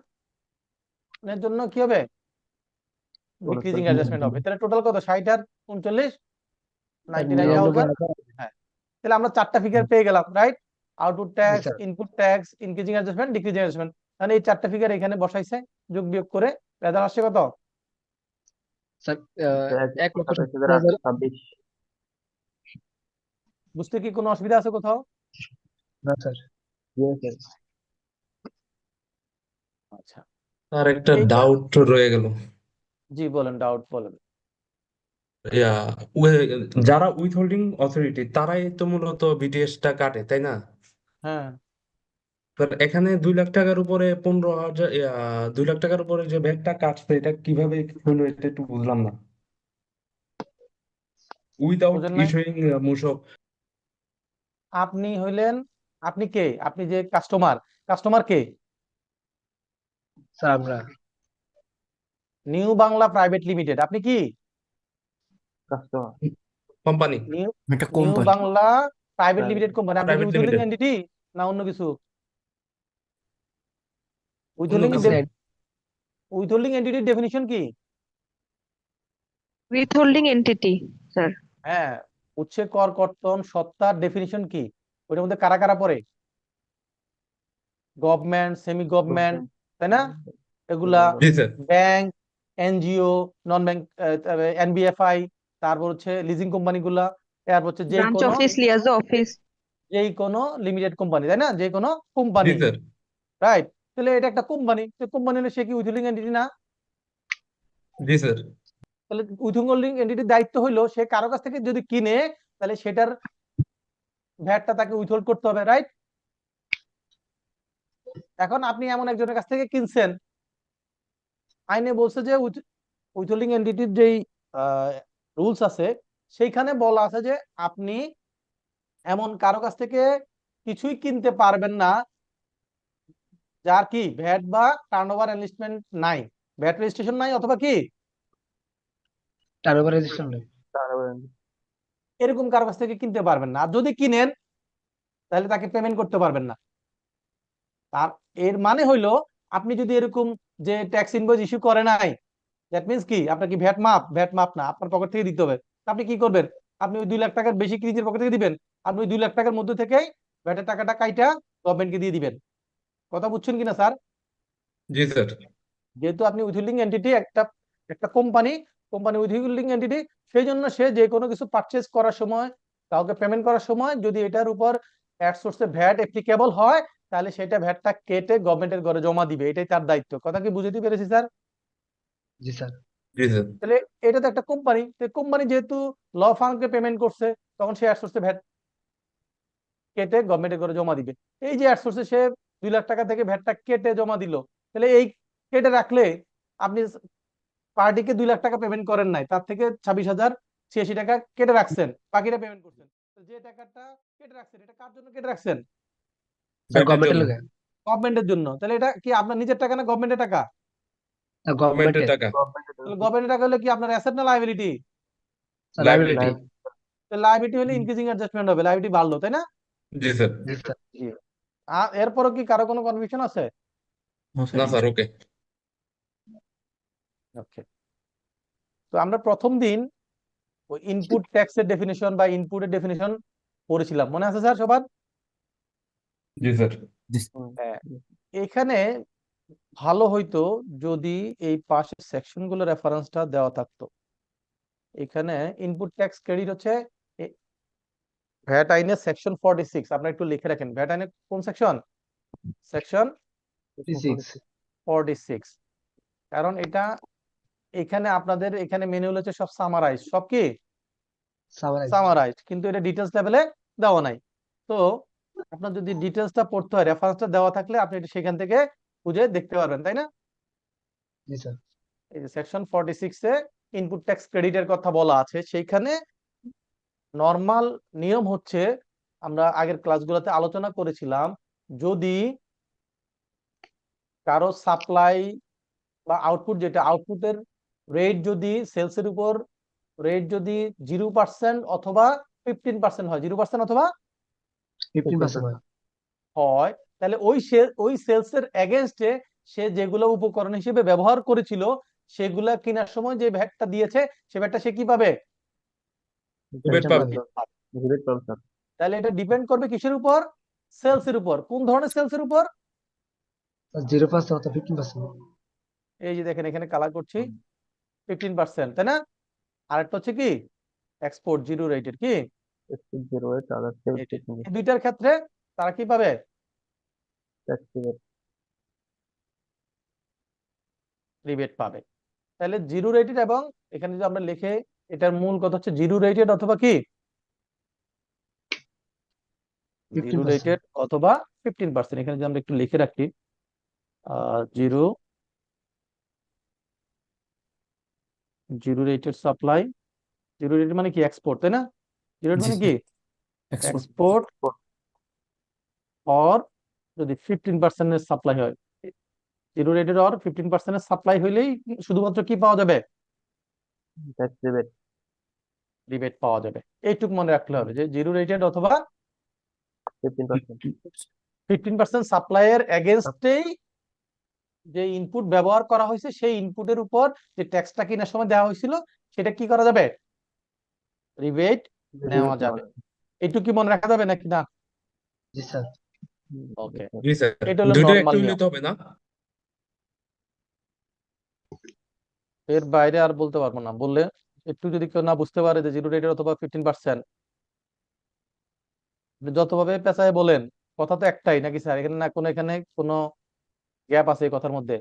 S2: এর জন্য কি হবে? ডিক্রিজিং অ্যাডজাস্টমেন্ট হবে। তাহলে টোটাল কত? 60 আর 39, 99,000। হ্যাঁ, তাহলে আমরা 4টা ফিগার পেয়ে গেলাম, right? Output tax,
S3: sir.
S2: Input tax, increasing adjustment, decreasing adjustment. মানে এই 4টা ফিগার এখানে বসাইছে, যোগ বিয়োগ করে রেজাল্ট আসছে কত?
S3: স্যার 1,27,000
S2: বুঝতে কি কোনো অসুবিধা আছে কোথাও?
S3: না স্যার
S2: আচ্ছা,
S4: আর একটা
S2: এইটা
S4: ডাউট রয়ে গেল।
S2: জি বলেন, ডাউট বলেন।
S4: ইয়া, যারা উইথহোল্ডিং অথরিটি তারাই তো মূলত বিটিএসটা কাটে, তাই না?
S2: হ্যাঁ,
S4: এখানে 2 লাখ টাকার উপরে 15,000, 2 লাখ টাকার উপরে যে ভ্যাটটা কাটছে, এটা কিভাবে হলো এটা একটু বুঝলাম না। উইদাউট
S2: বুঝেন নাই?
S4: ইস্যুইং মূসক।
S2: আপনি হইলেন, আপনি কে? আপনি যে কাস্টমার, কাস্টমার কে?
S3: স্যার আমরা
S2: নিউ বাংলা প্রাইভেট লিমিটেড। আপনি কি?
S4: কোম্পানি।
S2: নিউ
S5: এটা
S2: new
S5: company.
S2: Bangla private limited company. আপনি কি
S4: প্রাইভেট
S2: উইথহোল্ডিং
S4: লিমিটেড।
S2: এন্টিটি না অন্য কিছু?
S4: অন্য কিছু।
S2: উইথহোল্ডিং এন্টিটির ডেফিনিশন কি?
S1: Withholding entity, sir.
S2: হ্যাঁ, উৎসে কর কর্তন সত্তার ডেফিনিশন কি? ওইটার মধ্যে কারা কারা পড়ে? গভর্নমেন্ট, সেমি গভর্নমেন্ট, তাই না? এগুলা
S4: জি স্যার।
S2: Bank, NGO, non bank, NBFI, তারপর হচ্ছে লিজিং কোম্পানি গুলা, তারপর হচ্ছে
S1: ব্রাঞ্চ অফিস, লিয়াজো অফিস।
S2: যেই কোনো লিমিটেড কোম্পানি, তাই না? যে কোনো
S4: জি
S2: কোম্পানি,
S4: স্যার।
S2: রাইট? তাহলে এটা একটা কোম্পানি, কোম্পানি হলে সে কি উইথহোল্ডিং এন্টিটি না?
S4: জি স্যার।
S2: তাহলে উইথহোল্ডিং এন্টিটির দায়িত্ব হলো সে কারো কাছ থেকে যদি কিনে তাহলে সেটার ভ্যাটটা তাকে উইথহোল্ড করতে হবে, রাইট? এখন আপনি এমন একজনের কাছ থেকে কিনছেন, আইনে বলছে যে উইথহোল্ডিং এন্টিটির যেই রুলস আছে সেইখানে বলা আছে যে আপনি এমন কারো কাছ থেকে কিছুই কিনতে পারবেন না যার কি ভ্যাট বা টার্নওভার এনলিস্টমেন্ট নাই, ভ্যাট রেজিস্ট্রেশন নাই, অথবা কি
S3: টার্নওভার রেজিস্ট্রেশন নেই।
S2: এরকম কারো কাছ থেকে কিনতে পারবেন না। আর যদি কিনেন তাহলে তাকে পেমেন্ট করতে পারবেন না। আর এর মানে হইলো আপনি যদি এরকম যে ট্যাক্স ইনভয়েস ইস্যু করে নাই, দ্যাট মিন্স কি আপনার কি ভ্যাট মাপ না, আপনার পকেট থেকে দিতে হবে। আপনি কি করবেন? আপনি ওই 2 লাখ টাকার বেশি কি নিজের পকেট থেকে দিবেন? আপনি ওই 2 লাখ টাকার মধ্যে থেকেই ভ্যাটের টাকাটা কাইটা গভর্নমেন্টকে দিয়ে দিবেন। কথা বুঝছেন কিনা স্যার?
S4: জি স্যার।
S2: যেহেতু আপনি উইথহোল্ডিং এন্টিটি, একটা একটা কোম্পানি উইথহোল্ডিং এন্টিটি, সেই জন্য সে যে কোনো কিছু পারচেজ করার সময়, কাউকে পেমেন্ট করার সময় যদি এটার উপর অ্যাড সোর্সে ভ্যাট অ্যাপ্লিকেবল হয় তাহলে সেটা ভ্যাটটা কেটে গভর্নমেন্টের ঘরে জমা দিবে, এটাই তার দায়িত্ব। কথা কি বুঝতে পেরেছি স্যার?
S3: জি স্যার।
S4: জি স্যার।
S2: তাহলে এটা তো একটা কোম্পানি, কোম্পানি যেহেতু ল ফার্মকে পেমেন্ট করছে তখন সে অ্যাড সোর্সে ভ্যাট কেটে গভর্নমেন্টের ঘরে জমা দিবে। এই যে অ্যাড সোর্সে সে 2 লাখ টাকা থেকে ভ্যাটটা কেটে জমা দিল, তাহলে এই কেটে রাখলে আপনি পার্টিকে 2 লাখ টাকা পেমেন্ট করেন নাই, তার থেকে 26,086 টাকা কেটে রাখছেন, বাকিটা পেমেন্ট করছেন। তো যে টাকাটা কেটে রাখছেন এটা কার জন্য কেটে রাখছেন?
S3: স্যার
S4: ভ্যাটের
S3: গভর্নমেন্টের
S4: জন্য।
S3: লাগে।
S2: গভর্নমেন্টের জন্য। তাহলে এটা কি আপনার নিজের টাকা না গভর্নমেন্টের টাকা?
S4: গভর্নমেন্টের
S3: গভর্নমেন্টের।
S4: টাকা।
S2: তাহলে গভর্নমেন্টের টাকা হলে কি আপনার অ্যাসেট না লায়াবিলিটি?
S3: লাইবিলিটি।
S2: লায়াবিলিটি হলে ইনক্রিজিং অ্যাডজাস্টমেন্ট হবে, লায়াবিলিটি বাড়লো, তাই না?
S4: জি স্যার।
S3: জি স্যার।
S2: জি। এরপরও কি কারো কোনো কনফিউশন আছে?
S5: No,
S4: না
S5: sir.
S4: স্যার, ওকে।
S2: ওকে। তো আমরা প্রথম দিন ওই ইনপুট ট্যাক্সের ডেফিনিশন বা ইনপুটের ডেফিনিশন পড়েছিলাম, মনে আছে স্যার সবার?
S4: জি স্যার।
S5: This.
S2: হ্যাঁ। এখানে ভালো হইতো যদি এই পাশের সেকশন গুলো রেফারেন্সটা দেওয়া থাকতো। এখানে ইনপুট ট্যাক্স ক্রেডিট হচ্ছে ভ্যাট আইনের সেকশন 46, আপনারা একটু লিখে রাখেন। ভ্যাট আইনের কোন সেকশন? সেকশন 46। কারণ এটা এখানে আপনাদের এখানে ম্যানুয়াল হচ্ছে সব সামারাইজ, সব কি সামারাইজ, কিন্তু এটা ডিটেলস লেভেলে দেওয়া নাই। তো আপনার যদি ডিটেলসটা পড়তে হয়, রেফারেন্সটা দেওয়া থাকলে আপনি এটা সেখান থেকে খুঁজে দেখতে পারবেন, তাই না?
S3: জি স্যার।
S2: এই যে সেকশন 46 এ ইনপুট ট্যাক্স ক্রেডিটের কথা বলা আছে। সেইখানে নরমাল নিয়ম হচ্ছে, আমরা আগের ক্লাসগুলোতে আলোচনা করেছিলাম, যদি কারো সাপ্লাই বা আউটপুট, যেটা আউটপুটের রেট যদি সেলসের উপর রেট যদি 0% অথবা 15% হয়, 0% অথবা
S3: 15% হয়।
S2: হয়, তাহলে ওই সেলস এর এগেইনস্টে সে যেগুলো উপকরণ হিসেবে ব্যবহার করেছিল সেগুলা কেনার সময় যে ভ্যাটটা দিয়েছে সে ভ্যাটটা সে কি পাবে?
S4: রিবেট পাবে।
S2: তাহলে এটা ডিপেন্ড করবে কিসের উপর? সেলস এর উপর। কোন ধরনের সেলস এর উপর?
S3: 0% অথবা 15%।
S2: এই যে দেখেন এখানে কালার করছি 15%, তাই না? আরেকটা হচ্ছে কি এক্সপোর্ট জিরো রেটেড, কি এই দুইটার ক্ষেত্রে তারা কি পাবে? রিবেট পাবে। তাহলে জিরো রেটেড, এবং এখানে যদি আমরা লিখে, এটার মূল কথা হচ্ছে জিরো রেটেড অথবা কি 0 রেটেড অথবা 15%। এখানে যদি আমরা একটু লিখে রাখি zero rated supply, zero rated মানে কি এক্সপোর্ট, তাই না? জিরো রেট
S5: Yes,
S2: মানে
S5: sir.
S2: কি
S5: Export.
S2: এক্সপোর্ট, অর যদি 15% এর সাপ্লাই হয়, জিরো রেটেড অর 15% এর সাপ্লাই হইলেই শুধুমাত্র কি পাওয়া যাবে? রিবেট পাওয়া যাবে। এইটুকু মনে রাখতে হবে যে জিরো রেটেড অথবা 15% সাপ্লাইয়ের এগেইনস্টেই যে ইনপুট ব্যবহার করা হয়েছে সেই ইনপুটের উপর যে ট্যাক্সটা কেনার সময় দেওয়া হয়েছিল সেটা কি করা যাবে? রিবেট নেওয়া যাবে। এইটুকু কি মনে রাখা যাবে নাকি না?
S3: জি স্যার।
S2: ওকে,
S4: জি স্যার।
S2: এটা হলো
S4: দুইটা
S2: নরমাল
S4: একটু
S2: নিয়ম।
S4: নিতে হবে না?
S2: এর বাইরে আর বলতে পারবো না। বললে একটু যদি কেউ না বুঝতে পারে যে জিরো রেটেড অথবা 15%, যতভাবে পেঁচায় বলেন কথা তো একটাই নাকি স্যার? এখানে না কোনো গ্যাপ আছে এই কথার মধ্যে?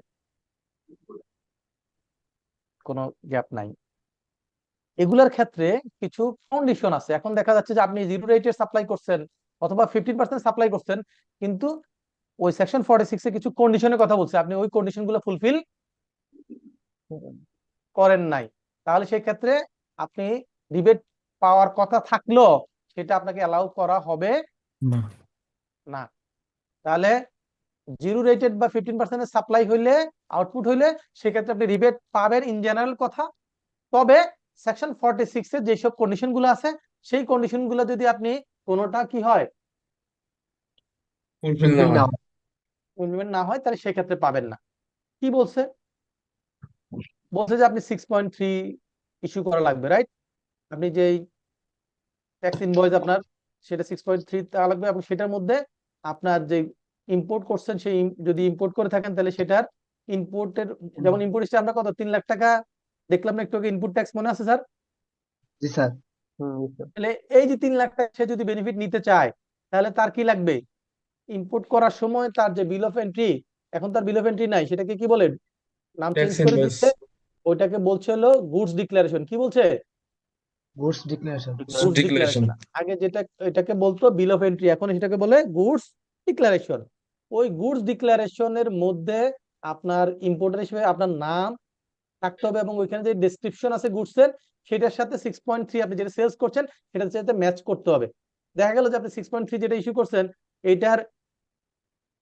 S2: কোনো গ্যাপ নাই। এগুলার ক্ষেত্রে কিছু কন্ডিশন আছে। এখন দেখা যাচ্ছে যে আপনি 0 রেটের সাপ্লাই করছেন অথবা 15% সাপ্লাই করছেন, কিন্তু ওই সেকশন 46-এ কিছু কন্ডিশনের কথা বলছে, আপনি ওই কন্ডিশন গুলো ফুলফিল করেন নাই, তাহলে সেই ক্ষেত্রে আপনি রিবেট পাওয়ার কথা থাকলেও সেটা আপনাকে অ্যালাউ করা হবে
S5: না।
S2: না। তাহলে 0 রেটেড বা 15% সাপ্লাই হইলে, আউটপুট হইলে, সেক্ষেত্রে আপনি রিবেট পাবেন ইন জেনারেল কথা। তবে সেকশন 46-এর যেসব কন্ডিশন গুলো আছে, সেই কন্ডিশন গুলো যদি আপনি কোনোটা কি হয়,
S4: ফুলফিল না
S3: ফুলফিল না
S4: হয়।
S3: হয়।
S2: ফুলফিলমেন্ট না হয়, তাহলে সেক্ষেত্রে পাবেন না। কি বলছে? বলছে যে আপনি 6.3 ইস্যু করা লাগবে, রাইট? আপনি যেই ট্যাক্স ইনভয়েস আপনার, সেটা 6.3 টা লাগবে, এবং সেটার মধ্যে আপনার যে ইম্পোর্ট করছেন, সেই যদি ইম্পোর্ট করে থাকেন তাহলে সেটার ইম্পোর্টের, যেমন ইম্পোর্ট হিসেবে আমরা কত 3 লাখ টাকা দেখলাম না একটু আগে, ইনপুট ট্যাক্স মনে আছে স্যার?
S3: জি স্যার।
S2: তাহলে এই যে 3 লাখ টাকা সে যদি বেনিফিট নিতে চায়, তাহলে তার কি লাগবে? ইম্পোর্ট করার সময় তার যে বিল অফ এন্ট্রি, এখন তার বিল অফ এন্ট্রি নাই, সেটাকে কি বলে, নাম চেঞ্জ
S4: ট্যাক্স
S2: করে
S4: ইনভয়েস।
S2: দিচ্ছে, ওইটাকে বলছে হলো গুডস ডিক্লারেশন। কি বলছে?
S3: Goods declaration.
S2: Goods
S4: declaration.
S2: Declaration. আগে যেটা এটাকে বলতো বিল অফ এন্ট্রি, এখন সেটাকে বলে গুডস ডিক্লারেশন। ওই গুডস ডিক্লারেশনের মধ্যে আপনার ইম্পোর্টার হিসেবে আপনার নাম থাকতে হবে, এবং ওইখানে যে ডেসক্রিপশন আছে গুডস এর, সেটার সাথে 6.3 আপনি যেটা সেলস করছেন সেটার সাথে ম্যাচ করতে হবে। দেখা গেল যে আপনি 6.3 যেটা ইস্যু করছেন, এটার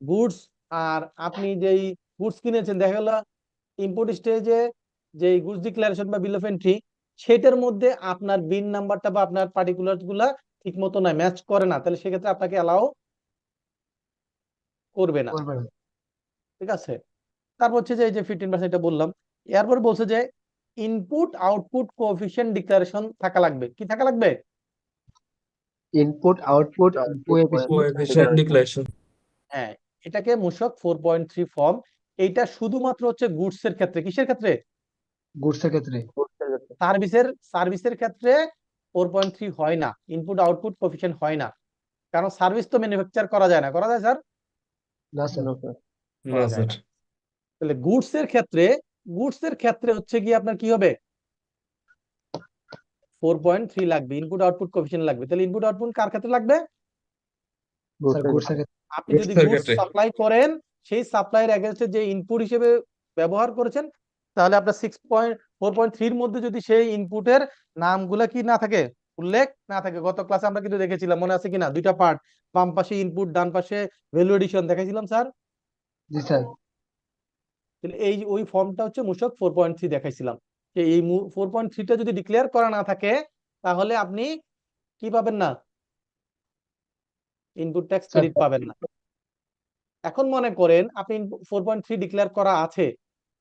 S2: গুডস, আর আপনি যেই গুডস কিনেছেন, দেখা গেল ইম্পোর্ট স্টেজে যে গুডস ডিক্লারেশন বা বিল অফ এন্ট্রি, সেটার মধ্যে আপনার বিন নাম্বারটা বা আপনার পার্টিকুলার গুলা ঠিক মতো না, ম্যাচ করে না, তাহলে সেক্ষেত্রে আপনাকে অ্যালাউ করবে না।
S3: করবেন।
S2: ঠিক আছে? তারপর হচ্ছে যে এই যে 15% এটা বললাম। এরপর বলছে যে ইনপুট আউটপুট কোএফিশিয়েন্ট ডিক্লারেশন থাকা লাগবে। কি থাকা লাগবে?
S3: Input output coefficient
S4: coefficient declaration.
S2: হ্যাঁ, এটাকে মূসক 4.3 ফর্ম। এইটা শুধুমাত্র হচ্ছে গুডস এর ক্ষেত্রে। কিসের ক্ষেত্রে?
S3: গুডস এর ক্ষেত্রে।
S2: সার্ভিসের ক্ষেত্রে 4.3 হয় না, ইনপুট আউটপুট কোএফিশিয়েন্ট হয় না, কারণ সার্ভিস তো ম্যানুফ্যাকচার করা যায় না। করা যায় স্যার?
S3: না স্যার।
S4: না
S2: করা যায়
S4: স্যার।
S2: না। তাহলে গুডস এর ক্ষেত্রে হচ্ছে কি আপনার কি হবে, 4.3 লাগবে, ইনপুট আউটপুট কোএফিশিয়েন্ট লাগবে। তাহলে ইনপুট আউটপুট কার ক্ষেত্রে লাগবে?
S3: স্যার গুডস এর ক্ষেত্রে।
S2: আপনি
S4: গুডস
S2: যদি
S4: এর
S2: গুডস
S4: ক্ষেত্রে।
S2: সাপ্লাই করেন, সেই সাপ্লাইয়ের এগেইনস্টে যে ইনপুট হিসেবে ব্যবহার করেছেন, তাহলে আপনার 4.3 এর মধ্যে যদি সেই ইনপুটের নামগুলা কি না থাকে, উল্লেখ না থাকে, গত ক্লাসে আমরা কিন্তু দেখেছিলাম, মনে আছে কিনা, দুইটা পার্ট, বাম পাশে ইনপুট, ডান পাশে ভ্যালু এডিশন দেখাইছিলাম স্যার।
S3: জি স্যার।
S2: তাহলে এই যে ওই ফর্মটা হচ্ছে মূসক 4.3 দেখাইছিলাম, যে এই 4.3টা যদি ডিক্লেয়ার করা না থাকে, তাহলে আপনি কি পাবেন না, ইনপুট ট্যাক্স
S3: স্যার
S2: ক্রেডিট পাবেন না। এখন মনে করেন আপনি 4.3 ডিক্লেয়ার করা আছে,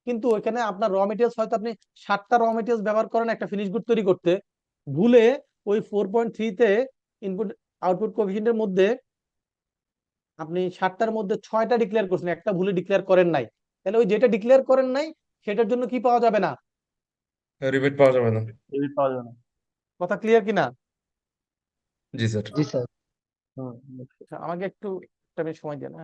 S2: কিন্তু ওইখানে আপনার র মেটেরিয়ালস হয়তো আপনি 60টা র মেটেরিয়ালস ব্যবহার করেন একটা ফিনিশ গুড তৈরি করতে, ভুলে ওই 4.3-তে ইনপুট আউটপুট কোএফিশিয়েন্টের মধ্যে আপনি 60টার মধ্যে 6টা ডিক্লেয়ার করছেন, একটা ভুলে ডিক্লেয়ার করেন নাই, তাহলে ওই যেটা ডিক্লেয়ার করেন নাই সেটার জন্য কি পাওয়া যাবে না,
S4: রিবেট পাওয়া যাবে না।
S2: কথা ক্লিয়ার কিনা?
S4: জি স্যার।
S3: জি স্যার।
S2: আচ্ছা, আমাকে একটু একটা মিনিট সময় দেন।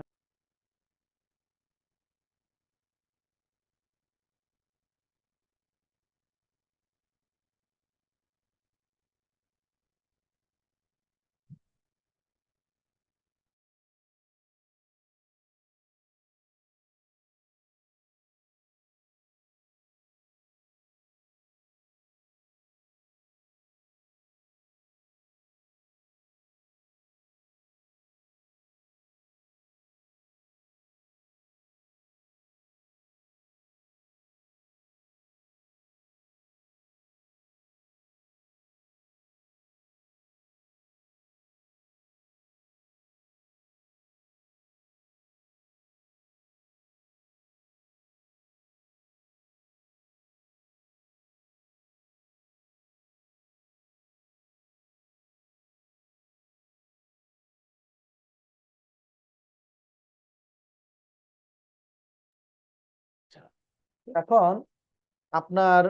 S2: এখন আপনার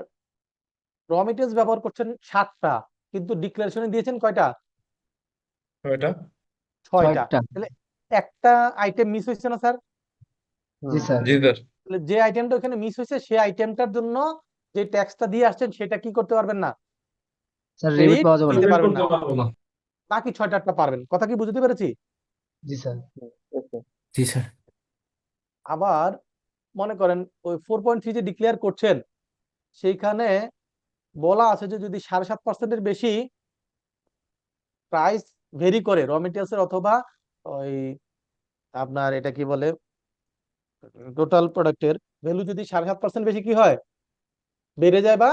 S2: র মেটেরিয়ালস ব্যবহার করছেন 60টা, কিন্তু ডিক্লারেশনে দিয়েছেন কয়টা?
S4: ওইটা
S2: 6টা।
S3: ছয়টা।
S2: তাহলে একটা আইটেম মিস হয়েছে না স্যার?
S3: জি স্যার।
S4: জি স্যার।
S2: তাহলে যে আইটেমটা ওখানে মিস হয়েছে সেই আইটেমটার জন্য যে ট্যাক্সটা দিয়ে আসছেন সেটা কি করতে পারবেন না,
S3: স্যার রিবেট
S2: ক্রেডিট
S3: পাওয়া যাবে না।
S2: দিতে
S4: পেমেন্ট
S2: পারবেন
S4: করতে
S2: না,
S4: পারবো না।
S2: বাকি 6টা পারবেন। কথা কি বুঝতে পেরেছি?
S3: জি স্যার।
S5: জি স্যার।
S2: আবার মনে করেন ওই 4.3 যে ডিক্লেয়ার করছেন সেইখানে বলা আছে যে যদি 7.5%-এর বেশি প্রাইস ভেরি করে র মেটেরিয়ালসের অথবা ওই আপনার এটা কি বলে টোটাল প্রোডাক্টের ভ্যালু যদি 7.5% বেশি কি হয়, বেড়ে যায় বা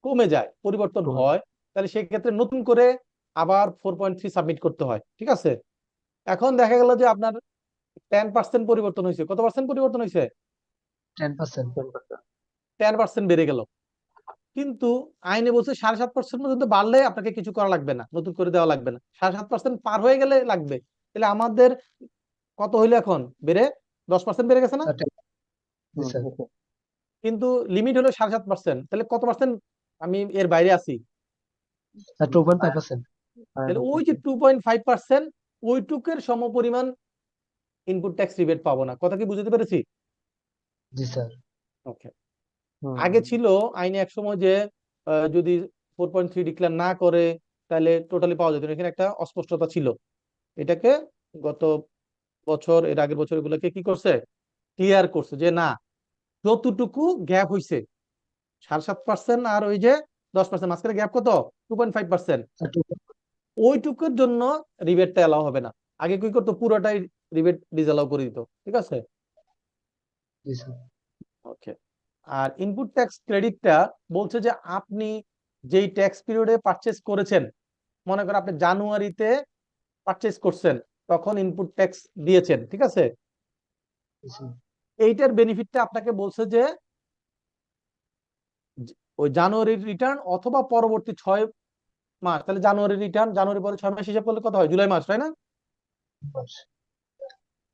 S2: কমে যায়, পরিবর্তন হয়, তাহলে সেক্ষেত্রে নতুন করে আবার 4.3 সাবমিট করতে হয়। ঠিক আছে, এখন দেখা গেল যে আপনার 10% পরিবর্তন হয়েছে। কত পার্সেন্ট পরিবর্তন হয়েছে?
S3: 10%।
S2: 10% বেড়ে গেল, কিন্তু আইনে বলছে 7.5% পর্যন্ত বাড়লে আপনাকে কিছু করা লাগবে না, নতুন করে দেওয়া লাগবে না। 7.5% পার হয়ে গেলে লাগবে। তাহলে আমাদের কত হইলো এখন? বেড়ে 10% বেড়ে গেছে না?
S3: স্যার, জি স্যার।
S2: কিন্তু লিমিট হলো 7.5%। তাহলে কত পার্সেন্ট আমি এর বাইরে আছি?
S3: স্যার 2.5%।
S2: তাহলে ওই যে 2.5% ওইটুকের সমপরিমাণ ইনপুট ট্যাক্স রিবেট পাবো না। কথা কি বুঝতে পেরেছি?
S3: জি স্যার।
S2: ওকে। আগে ছিল আইনে এক সময় যে যদি 4.3 ডিক্লেয়ার না করে তাহলে টোটালি পাওয়া যেত না। এখানে একটা অস্পষ্টতা ছিল। এটাকে গত বছর, এর আগের বছর এগুলোকে কি করছে, ক্লিয়ার করছে যে না, যতটুকু গ্যাপ হইছে 7.5% আর ওই যে 10% মাঝখানে গ্যাপ কত, 2.5%,
S3: স্যার
S2: ওইটুকুর জন্য রিবেটটা এলাও হবে না। আগে কি করতো, পুরোটাই রিবেট ডিসঅ্যালাউ করে দিত। ঠিক আছে,
S3: জি স্যার।
S2: ওকে। আর ইনপুট ট্যাক্স ক্রেডিটটা বলছে যে আপনি যেই ট্যাক্স পিরিয়ডে পারচেজ করেছেন, মনে করেন আপনি জানুয়ারিতে পারচেজ করছেন, তখন ইনপুট ট্যাক্স দিয়েছেন। ঠিক আছে,
S3: জি স্যার।
S2: এইটার বেনিফিটটা আপনাকে বলছে যে ওই জানুয়ারির রিটার্ন অথবা পরবর্তী 6 মাস, তাহলে জানুয়ারি রিটার্ন, জানুয়ারি পরে 6 মাস হিসাব করলে কত হয়, জুলাই মাস, তাই না?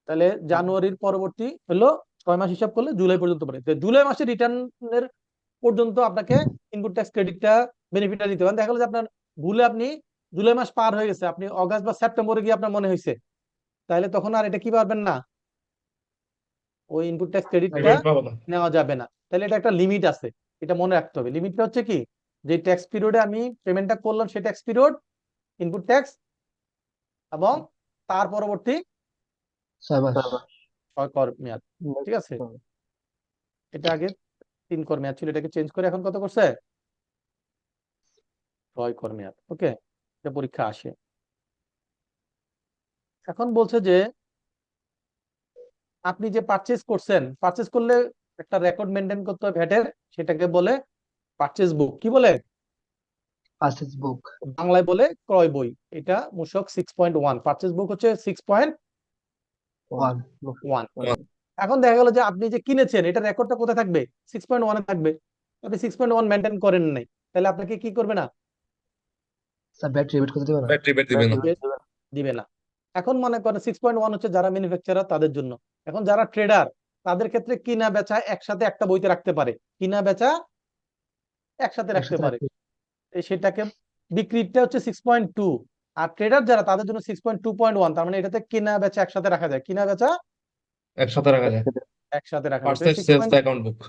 S2: তাহলে জানুয়ারির পরবর্তী হলো 6 মাস হিসাব করলে জুলাই পর্যন্ত পড়ে। তো জুলাই মাসের রিটার্নের পর্যন্ত আপনাকে ইনপুট ট্যাক্স ক্রেডিটটা বেনিফিটটা দিতে পারেন। দেখা গেলো যে আপনার ভুলে আপনি জুলাই মাস পার হয়ে গেছে, আপনি অগাস্ট বা সেপ্টেম্বরে গিয়ে আপনার মনে হয়েছে, তাহলে তখন আর এটা কি পারবেন না, ওই ইনপুট ট্যাক্স ক্রেডিটটা
S4: রিবেট পাবো না।
S2: নেওয়া যাবে না। তাহলে এটা একটা লিমিট আছে, এটা মনে রাখতে হবে। লিমিটটা হচ্ছে কি, যে ট্যাক্স পিরিয়ডে আমি পেমেন্টটা করলাম সেই ট্যাক্স পিরিয়ড, ইনপুট ট্যাক্স, এবং তার পরবর্তী
S3: 6 মাস।
S2: 6 কর মেয়াদ। ঠিক আছে, এটা আগে 3 কর মেয়াদ ছিল, এটাকে চেঞ্জ করে এখন কত করছে, 6 কর মেয়াদ। ওকে, এটা পরীক্ষা আসে। এখন বলছে যে আপনি যে পারচেজ করছেন, পারচেজ করলে একটা রেকর্ড মেনটেন করতে হয় ভ্যাটের, সেটাকে বলে পারচেজ বুক। কি বলে?
S3: পারচেজ বুক।
S2: বাংলায় বলে ক্রয় বই। এটা মূসক 6.1, পারচেজ বুক হচ্ছে 6.1।
S3: 1।
S2: এখন দেখা গেল যে আপনি যে কিনেছেন এটা রেকর্ডটা কোথায় থাকবে, 6.1-এ থাকবে। আপনি 6.1 মেনটেন করেন নাই, তাহলে আপনাকে কি করবে না,
S3: স্যার ব্যাট রিবেট করতে দেবে না।
S4: ব্যাট রিবেট দিবে না।
S2: দিবে না। এখন মনে করেন 6.1 হচ্ছে যারা ম্যানুফ্যাকচারার তাদের জন্য। এখন যারা ট্রেডার, তাদের ক্ষেত্রে কিনা বেচা একসাথে একটা বইতে রাখতে পারে, কিনা বেচা একসাথে রাখতে
S3: একসাথে
S2: পারে।
S3: রাখতে।
S2: সেটাকে বিক্রিটা হচ্ছে 6.2, আর ট্রেডার যারা তাদের জন্য 6.2.1। তার মানে এটাতে কিনা বেচা একসাথে রাখা যায়, কিনা বেচা
S4: একসাথে রাখা যায়।
S2: একসাথে রাখা যায়।
S4: পারচেজ সেলস অ্যাকাউন্ট বুক।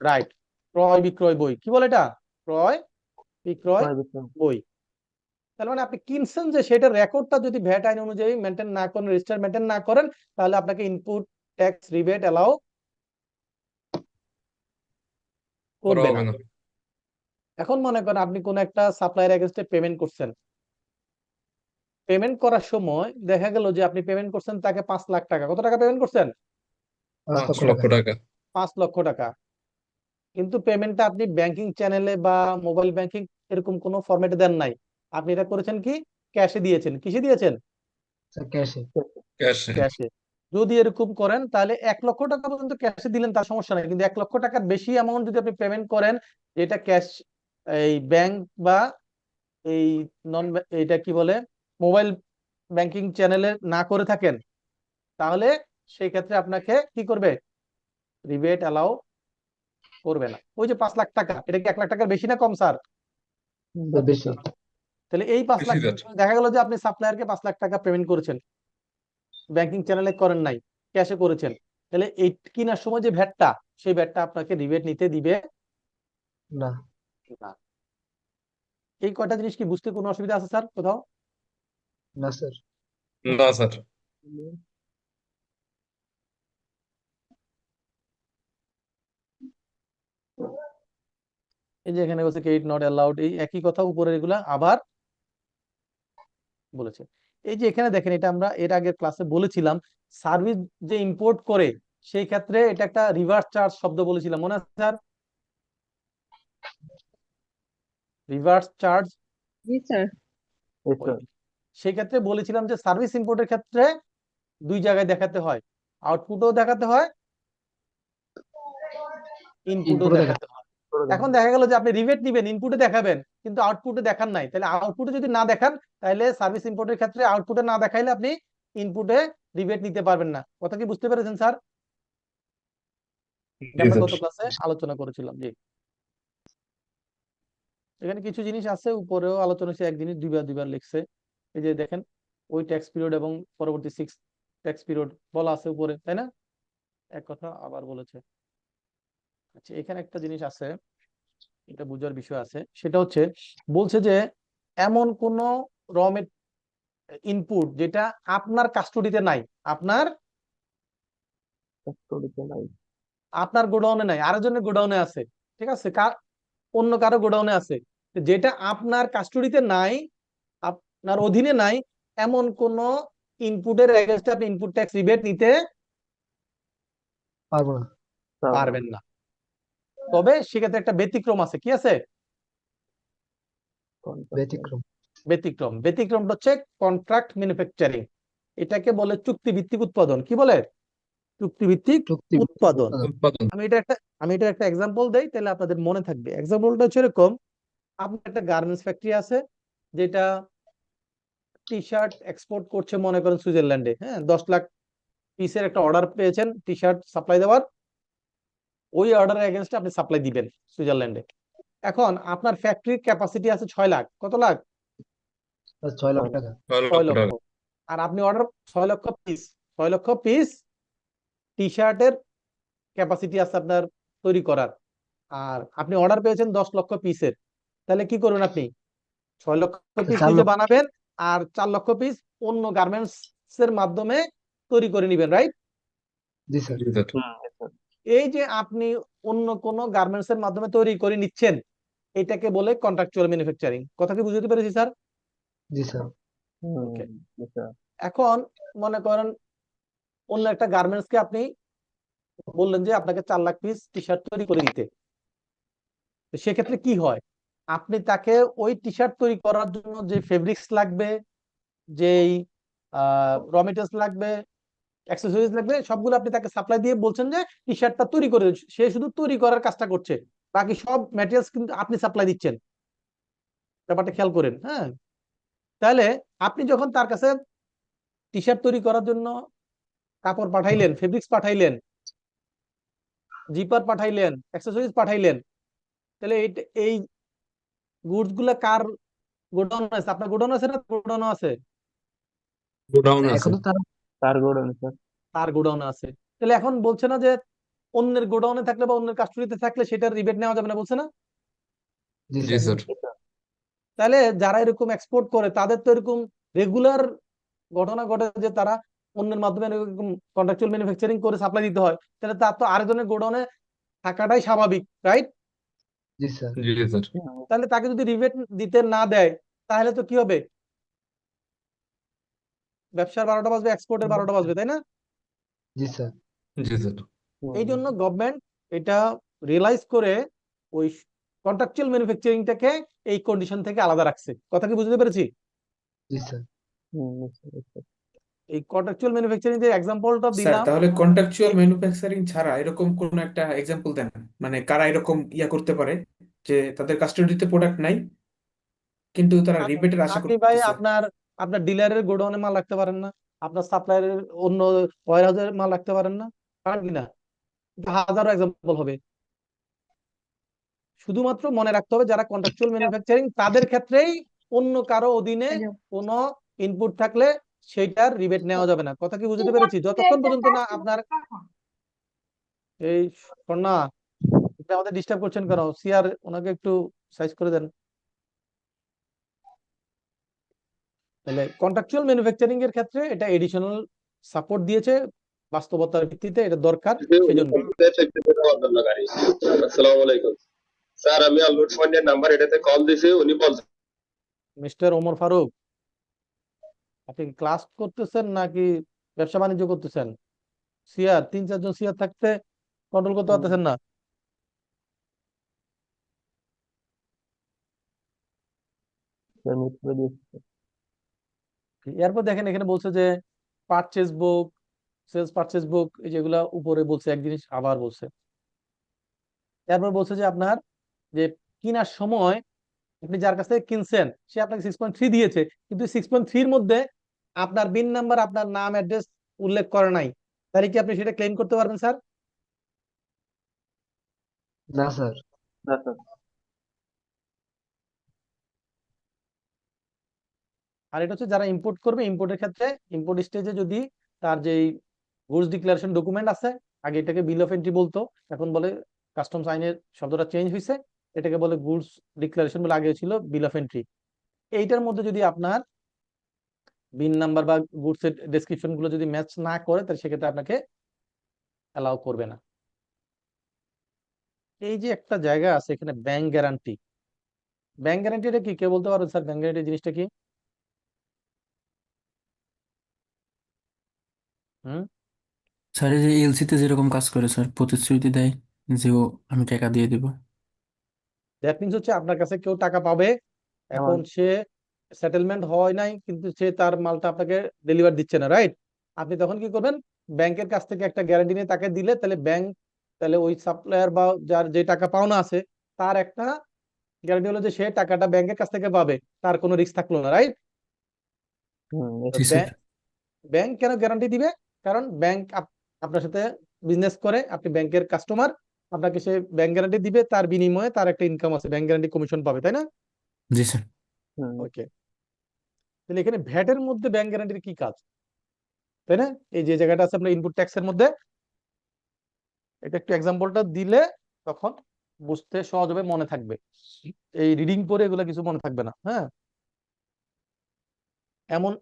S2: রাইট, ক্রয় বিক্রয় বই। কি বলে এটা, ক্রয় বিক্রয় বই। তার মানে আপনি কিনছেন যে সেটার রেকর্ডটা যদি ভ্যাট আইন অনুযায়ী মেনটেন না করেন, রেজিস্টার মেনটেন না করেন, তাহলে আপনাকে ইনপুট ট্যাক্স রিবেট এলাও
S4: করা
S2: করবে
S4: হবে
S2: না।
S4: না।
S2: এখন মনে করেন আপনি কোন একটা সাপ্লায়ার এগেইনস্টে পেমেন্ট করছেন, পেমেন্ট করার সময় দেখা গেল যে আপনি পেমেন্ট করছেন তাকে 5 লাখ টাকা। কত টাকা পেমেন্ট করছেন?
S3: 5
S4: 5
S3: লক্ষ
S4: লক্ষ
S3: টাকা।
S4: টাকা।
S2: 5 লক্ষ টাকা। কিন্তু পেমেন্টটা আপনি ব্যাংকিং চ্যানেলে বা মোবাইল ব্যাংকিং এরকম কোনো ফরম্যাটে দেন নাই, আপনি এটা করেছেন কি, ক্যাশে দিয়েছেন। কিসে দিয়েছেন?
S3: স্যার ক্যাশে।
S4: ক্যাশে।
S2: ক্যাশে। যদি এরকম করেন তাহলে 1 লক্ষ টাকা পর্যন্ত ক্যাশে দিলেন তার সমস্যা নাই, কিন্তু 1 লক্ষ টাকার বেশি অ্যামাউন্ট যদি আপনি পেমেন্ট করেন, যেটা ক্যাশ, এই ব্যাংক বা এই নন, এটা কি বলে, মোবাইল ব্যাংকিং চ্যানেলে না করে থাকেন, তাহলে সেই ক্ষেত্রে আপনাকে কি করবে, রিবেট অ্যালাউ করবে না। ওই যে 5 লাখ টাকা, এটা কি 1 লাখ টাকার বেশি না কম স্যার?
S3: বেশি।
S2: তাহলে এই 5 লাখ,
S4: বেশি স্যার।
S2: দেখা গেল যে আপনি সাপ্লায়ারকে 5 লাখ টাকা পেমেন্ট করেছেন, ব্যাংকিং চ্যানেলে করেন নাই, ক্যাশে করেছেন, তাহলে এই কেনার সময় যে ভ্যাটটা, সেই ভ্যাটটা আপনাকে রিবেট নিতে দিবে
S3: না।
S2: না। এই কয়টা জিনিস কি বুঝতে কোনো অসুবিধা আছে স্যার কোথাও?
S3: না স্যার।
S4: না স্যার।
S2: এই যে এখানে বলছে ক্রেডিট নট অ্যালাউড, এই একই কথা উপরে এগুলা আবার বলেছে। এই যে এখানে দেখেন, এটা আমরা এর আগের ক্লাসে বলেছিলাম, সার্ভিস যে ইম্পোর্ট করে সেই ক্ষেত্রে এটা একটা রিভার্স চার্জ শব্দ বলেছিলাম, মনে আছে স্যার? Reverse charge.
S1: জি স্যার।
S2: সেই ক্ষেত্রে বলেছিলাম যে সার্ভিস ইম্পোর্টের ক্ষেত্রে দুই জায়গায় দেখাতে হয়, আউটপুটও দেখাতে হয়, ইনপুটও
S3: ইনপুটও
S2: দেখাতে হয়। এখন দেখা গেল যে আপনি রিবেট নিবেন, ইনপুটে দেখাবেন কিন্তু আউটপুটে দেখান নাই, তাহলে আউটপুটে যদি না দেখান তাহলে সার্ভিস ইম্পোর্টের ক্ষেত্রে আউটপুটে না দেখাইলে আপনি ইনপুটে রিবেট নিতে পারবেন না। কথা কি বুঝতে পেরেছেন স্যার?
S4: জি
S2: আমরা
S4: স্যার।
S2: গত ক্লাসে আলোচনা করেছিলাম। জি, এখানে কিছু জিনিস আছে, উপরেও আলোচনা হয়েছে, এক জিনিস দুইবার লিখছে। এই যে দেখেন, ওই ট্যাক্স পিরিয়ড এবং পরবর্তী 6 ট্যাক্স পিরিয়ড বলা আছে উপরে, তাই না? এক কথা আবার বলেছে। আচ্ছা, এখানে একটা জিনিস আছে, এটা বোঝার বিষয় আছে, সেটা হচ্ছে বলছে যে এমন কোন র ইনপুট যেটা আপনার কাস্টডিতে নাই, আপনার গোডাউনে নাই, আরেকজনের গোডাউনে আছে, ঠিক আছে, অন্য কারো গোডাউনে আছে, যেটা আপনার কাস্টডিতে নাই, আপনার অধীনে নাই, এমন কোন ইনপুটের এগেইনস্টে আপনি ইনপুট ট্যাক্স রিবেট নিতে
S3: পারবো না।
S2: পারবেন না। তবে সেক্ষেত্রে একটা ব্যতিক্রম আছে। কি আছে?
S3: ব্যতিক্রম।
S2: ব্যতিক্রমটা হচ্ছে কন্ট্রাক্ট ম্যানুফ্যাকচারিং। এটাকে বলে চুক্তিভিত্তিক উৎপাদন। কি বলে? চুক্তিভিত্তিক উৎপাদন।
S4: উৎপাদন।
S2: আমি এটা একটা এক্সাম্পল দেই, তাহলে আপনাদের মনে থাকবে। এক্সাম্পলটা হচ্ছে এরকম, আপনার একটা গার্মেন্টস ফ্যাক্টরি আছে যেটা টি শার্ট এক্সপোর্ট করছে, মনে করেন সুইজারল্যান্ডে। হ্যাঁ, 10 লাখ পিসের একটা অর্ডার পেয়েছেন টি শার্ট সাপ্লাই দেওয়ার। ওই অর্ডারের এগেইনস্টে আপনি সাপ্লাই দিবেন সুইজারল্যান্ডে। এখন আপনার ফ্যাক্টরির ক্যাপাসিটি আছে 6 লাখ। কত লাখ?
S3: 6 লাখ টাকা।
S2: 6 লক্ষ। আর আপনি অর্ডার 6 লক্ষ পিস, 6 লক্ষ পিস টি শার্টের ক্যাপাসিটি আছে আপনার তৈরি করার। আর আপনি অর্ডার পেয়েছেন 10 লক্ষ পিসের। তাহলে কি করবেন আপনি? 6 লক্ষ পিস
S3: 4
S2: নিজে
S3: লক্ষ।
S2: বানাবেন, আর 4 লক্ষ পিস অন্য গার্মেন্টস এর মাধ্যমে তৈরি করে নেবেন, রাইট?
S3: জি স্যার।
S4: জি স্যার।
S2: এই যে আপনি অন্য কোন গার্মেন্টস এর মাধ্যমে তৈরি করে নিচ্ছেন, এটাকে বলে কন্ট্রাকচুয়াল ম্যানুফ্যাকচারিং। কথা কি বুঝতে পেরেছি স্যার?
S3: জি স্যার।
S2: ওকে। এখন মনে করেন অন্য একটা গার্মেন্টস কে আপনি বললেন যে আপনাকে 4 লাখ পিস টি শার্ট তৈরি করে দিতে। তো সেক্ষেত্রে কি হয়, আপনি তাকে ওই টি শার্ট তৈরি করার জন্য যে ফেব্রিক্স লাগবে, যেই র মেটেরিয়ালস লাগবে, অ্যাক্সেসরিজ লাগবে, সবগুলো আপনি তাকে সাপ্লাই দিয়ে বলছেন যে টি শার্টটা তৈরি করে, সে শুধু তৈরি করার কাজটা করছে, বাকি সব ম্যাটেরিয়ালস কিন্তু আপনি সাপ্লাই দিচ্ছেন। ব্যাপারটা খেয়াল করেন। হ্যাঁ, তাহলে আপনি যখন তার কাছে টি শার্ট তৈরি করার জন্য কাপড় পাঠাইলেন, ফেব্রিক্স পাঠাইলেন, জিপার পাঠাইলেন, অ্যাক্সেসরিজ পাঠাইলেন, তাহলে এই গুডস গুলা কার গোডাউন আছে? আপনার গোডাউন আছে না? গোডাউন আছে?
S4: গোডাউন আছে।
S3: এখন তো
S2: তার গোডাউন আছে। তাহলে এখন বলছে না যে অন্যের গোডাউনে থাকলে বা অন্যের কাস্টডিতে থাকলে সেটার রিবেট নেওয়া যাবে না, বলছে না?
S3: জি
S4: জি
S3: স্যার।
S4: স্যার।
S2: তাহলে যারা এরকম এক্সপোর্ট করে তাদের তো এরকম রেগুলার ঘটনা ঘটে যে তারা অন্যের মাধ্যমে এরকম কন্ট্রাকচুয়াল ম্যানুফ্যাকচারিং করে সাপ্লাই দিতে হয়, তাহলে তার তো আরেকজনের গোডাউনে থাকাটাই স্বাভাবিক, রাইট?
S3: জি স্যার।
S4: জি স্যার।
S2: তাহলে তাকে যদি রিবেট দিতে না দেয় তাহলে তো কি হবে? ব্যবসার 12টা বাজবে, এক্সপোর্টের 12টা বাজবে, তাই না?
S3: জি স্যার।
S4: জি স্যার।
S2: এই জন্য গভর্নমেন্ট এটা রিয়েলাইজ করে ওই কন্ট্রাকচুয়াল ম্যানুফ্যাকচারিংটাকে এই কন্ডিশন থেকে আলাদা রাখছে। কথা কি বুঝতে পেরেছি?
S3: জি স্যার।
S2: এই কন্ট্রাকচুয়াল ম্যানুফ্যাকচারিং যে এক্সাম্পলটা
S5: স্যার
S2: দিলাম,
S5: তাহলে কন্ট্রাকচুয়াল ম্যানুফ্যাকচারিং ছাড়া এরকম কোন একটা এক্সাম্পল দেন, মানে কারা এরকম করতে পারে যে তাদের কাস্টডিতে প্রোডাক্ট নাই কিন্তু তারা রিবেটের আশা
S2: আপনি ভাই
S5: করতেছে।
S2: আপনার ডিলারের গোডাউনে মাল রাখতে পারেন না? আপনার সাপ্লায়ারের অন্য ওয়্যারহাউসে মাল রাখতে পারেন না? পারেন কিনা? হাজারো এক্সাম্পল হবে। শুধুমাত্র মনে রাখতে হবে যারা কন্ট্রাকচুয়াল ম্যানুফ্যাকচারিং তাদের ক্ষেত্রেই অন্য কারো অধীনে কোনো ইনপুট থাকলে সেইটার রিবেট নেওয়া যাবে না। কথা কি বুঝতে পেরেছি? যতক্ষণ পর্যন্ত না আপনার এই কন্যা, এটা আমাদের ডিস্টার্ব করছেন কেন? সিআর ওনাকে একটু সাইজ করে দেন। তাহলে কন্ট্রাকচুয়াল ম্যানুফ্যাকচারিং এর ক্ষেত্রে এটা এডিশনাল সাপোর্ট দিয়েছে, বাস্তবতার ভিত্তিতে এটা দরকার, সেজন্য।
S6: আসসালামু আলাইকুম স্যার, আমি আলবর্ট পয়েন্টের নাম্বার এটাতে কল দিছি, উনি বলছেন
S2: মিস্টার ওমর ফারুক, আপনি ক্লাস করতেছেন নাকি ব্যবসা বাণিজ্য করতেছেন? সিআর 3-4 জন সিআর থাকতে কন্ট্রোল করতে পারতেছেন না? এরপর দেখেন এখানে বলছে যে পারচেজ বুক, সেলস পারচেজ বুক, এই যেগুলা উপরে বলছে এক জিনিস আবার বলছে। এরপর বলছে যে আপনার যে কেনার সময় আপনি যার কাছ থেকে কিনছেন সে আপনাকে 6.3 দিয়েছে, কিন্তু 6.3-র মধ্যে আপনার বিন নাম্বার, আপনার নাম, অ্যাড্রেস উল্লেখ করে নাই। তাহলে কি আপনি সেটা ক্লেম করতে পারবেন স্যার?
S3: না স্যার।
S2: আর এটা হচ্ছে যারা ইম্পোর্ট করবে, ইম্পোর্টের ক্ষেত্রে ইম্পোর্ট স্টেজে যদি তার যে গুডস ডিক্লারেশন ডকুমেন্ট আছে, আগে এটাকে বিল অফ এন্ট্রি বলতো, এখন বলে কাস্টমস আইনের শব্দটা চেঞ্জ হয়েছে, এটাকে বলে গুডস ডিক্লারেশন বলে, আগে ছিল বিল অফ এন্ট্রি। এইটার মধ্যে যদি আপনার বিন নাম্বার বা গুডস এর ডেসক্রিপশন গুলো যদি ম্যাচ না করে, তাহলে সেক্ষেত্রে আপনাকে অ্যালাউ করবে না। এই যে একটা জায়গা আছে এখানে, ব্যাংক গ্যারান্টি। ব্যাংক গ্যারান্টিটা কি, কে বলতে পারবেন স্যার ব্যাংক গ্যারান্টি জিনিসটা কি? হুম
S7: স্যার এই যে এলসিতে যেরকম কাজ করে স্যার, প্রতিশ্রুতি দেয় যে আমি টাকা দিয়ে দিব।
S2: দ্যাট মিনস হচ্ছে আপনার কাছে কেউ টাকা পাবে, এখন সে সেটেলমেন্ট হয় নাই, কিন্তু সে তার মালটা আপনাকে ডেলিভার দিচ্ছে না, রাইট? আপনি তখন কি করবেন, ব্যাংকের কাছ থেকে একটা গ্যারান্টি নিয়ে তাকে দিলে, তাহলে ব্যাংক, তাহলে ওই সাপ্লায়ার বা যার যে টাকা পাওনা আছে তার একটা গ্যারান্টি হলো যে সে টাকাটা ব্যাংকের কাছ থেকে পাবে, তার কোনো রিস্ক থাকলো না, রাইট?
S7: জি স্যার।
S2: ব্যাংক কেন গ্যারান্টি দিবে? কারণ ব্যাংক আপনার সাথে বিজনেস করে, আপনি ব্যাংকের কাস্টমার, আপনাকে সে ব্যাংক গ্যারান্টি দিবে, তার বিনিময়ে তার একটা ইনকাম আছে, ব্যাংক গ্যারান্টি কমিশন পাবে, তাই না?
S7: জি স্যার।
S2: ওকে, তাহলে এখানে ভ্যাটের মধ্যে ব্যাংক গ্যারান্টির কি কাজ, তাই না? এই যে জায়গাটা আছে আপনার ইনপুট ট্যাক্সের মধ্যে, এটা একটু এক্সাম্পলটা দিলে তখন বুঝতে সহজ হবে, মনে থাকবে। এই রিডিং পরে এগুলো কিছু মনে থাকবে না। হ্যাঁ, এমন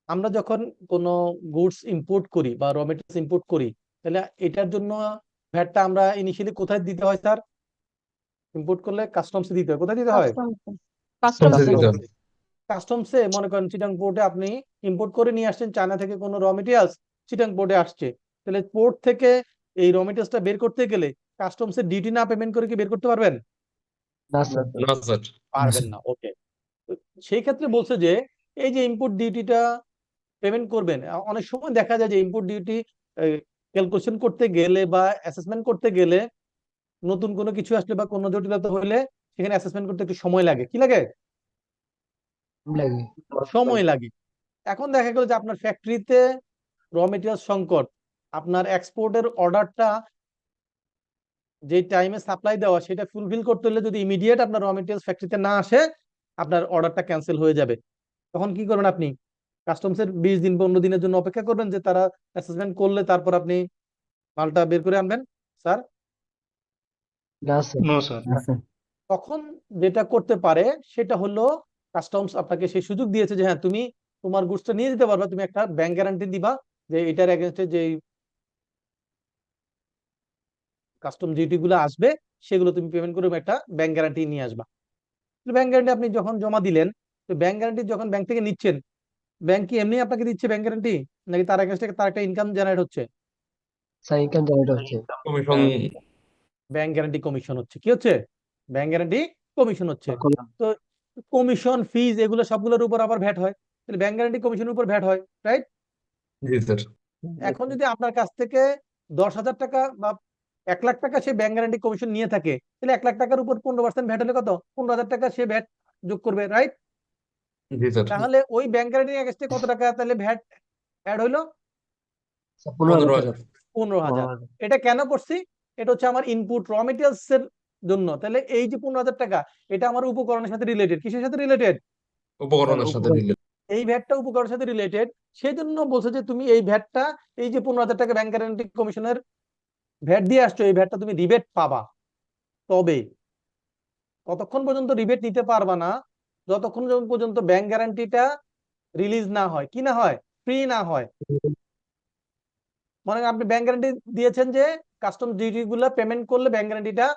S2: আমরা যখন কোনো গুডস ইম্পোর্ট করি বা র মেটেরিয়ালস ইম্পোর্ট করি, তাহলে এটার জন্য ভ্যাটটা আমরা ইনিশিয়ালি কোথায় দিতে হয় স্যার? ইম্পোর্ট করলে কাস্টমসে দিতে হয়। কোথায় দিতে হয়?
S4: কাস্টমসে দিতে হবে।
S2: কাস্টমসে। মনে করেন চিটাং পোর্টে আপনি ইম্পোর্ট করে নিয়ে আসছেন চায়না থেকে কোনো র মেটেরিয়ালস, চিটাং পোর্টে আসছে, তাহলে পোর্ট থেকে এই র মেটেরিয়ালসটা বের করতে গেলে কাস্টমসের ডিউটি না পেমেন্ট করে কি বের করতে পারবেন?
S3: না স্যার।
S4: না স্যার।
S2: পারবেন না। ওকে, সেই ক্ষেত্রে বলছে যে এই যে ইম্পোর্ট ডিউটিটা পেমেন্ট করবেন, অনেক সময় দেখা যায় যে ইম্পোর্ট ডিউটি ক্যালকুলেশন করতে গেলে বা অ্যাসেসমেন্ট করতে গেলে, নতুন কোনো কিছু আসলে বা কোনো জটিলতা হলে সেখানে অ্যাসেসমেন্ট করতে একটু সময় লাগে। কি লাগে?
S3: লাগে।
S2: সময় লাগে। এখন দেখা গেল যে আপনার ফ্যাক্টরিতে র মেটেরিয়াল সংকট, আপনার এক্সপোর্টের অর্ডারটা যে টাইমে সাপ্লাই দেওয়া সেটা ফুলফিল করতে হলে যদি ইমিডিয়েট আপনার র মেটেরিয়াল ফ্যাক্টরিতে না আসে, আপনার অর্ডারটা ক্যান্সেল হয়ে যাবে। তখন কি করবেন আপনি? কাস্টমসের 20 দিন 15 দিনের জন্য অপেক্ষা করবেন যে তারা অ্যাসেসমেন্ট করলে তারপর আপনি মালটা বের করে আনবেন, স্যার?
S3: না স্যার।
S7: না স্যার।
S2: তখন যেটা করতে পারে সেটা হলো, কাস্টমস আপনাকে সেই সুযোগ দিয়েছে যে হ্যাঁ তুমি তোমার গুডসটা নিয়ে যেতে পারবে, তুমি একটা ব্যাংক গ্যারান্টি দিবা যে এটার এগেনস্টে যে কাস্টম ডিউটি গুলো আসবে সেগুলো তুমি পেমেন্ট করে একটা ব্যাংক গ্যারান্টি নিয়ে আসবা। ব্যাংক গ্যারান্টি আপনি যখন জমা দিলেন, তো ব্যাংক গ্যারান্টি যখন ব্যাংক থেকে নিচ্ছেন, ব্যাংক কি এমনি আপনাকে দিচ্ছে ব্যাংক গ্যারান্টি, নাকি তার এগেনস্টে তার একটা ইনকাম জেনারেট হচ্ছে?
S3: স্যার ইনকাম জেনারেট হচ্ছে।
S4: কমিশন।
S2: ব্যাংক গ্যারান্টি কমিশন হচ্ছে। কি হচ্ছে? ব্যাংক গ্যারান্টি কমিশন হচ্ছে। তো কমিশন, ফিজ, এগুলো সবগুলোর উপর আবার ভ্যাট হয়, তাহলে ব্যাংক গ্যারান্টি কমিশনের উপর ভ্যাট হয়, রাইট?
S4: জি স্যার।
S2: এখন যদি আপনার কাছ থেকে 10,000 টাকা বা 1 লাখ টাকা সে ব্যাংক গ্যারান্টি কমিশন নিয়ে থাকে, তাহলে 1 লাখ টাকার উপর 15% ভ্যাট হলে কত? 15,000 টাকা সে ভ্যাট যোগ করবে, রাইট?
S4: জি স্যার।
S2: তাহলে ওই ব্যাংক গ্যারান্টি এগেইনস্টে কত টাকা তাহলে ভ্যাট অ্যাড হইলো?
S3: 15,000 টাকা।
S2: 15,000। এটা কেন করছি? এটা হচ্ছে আমার ইনপুট র মেটেরিয়ালস এর জন্য। তাহলে এই যে 15,000 টাকা, এটা আমার উপকরণের সাথে রিলেটেড। কিসের সাথে রিলেটেড?
S4: উপকরণের সাথে রিলেটেড।
S2: এই ভ্যাটটা উপকরণের সাথে রিলেটেড। সেই জন্য বলছে যে তুমি এই ভ্যাটটা, এই যে 15,000 টাকা ব্যাংক গ্যারান্টি কমিশনের ভ্যাট দিয়ে আসছো, এই ভ্যাটটা তুমি রিবেট পাবা, তবে ততক্ষণ পর্যন্ত রিবেট নিতে পারবা না যতক্ষণ পর্যন্ত ব্যাংক গ্যারান্টিটা রিলিজ না হয়, কি না হয়, ফ্রি না হয়। মনে করেন আপনি ব্যাংক গ্যারান্টি দিয়েছেন যে কাস্টম ডিউটি গুলো পেমেন্ট করলে ব্যাংক গ্যারান্টিটা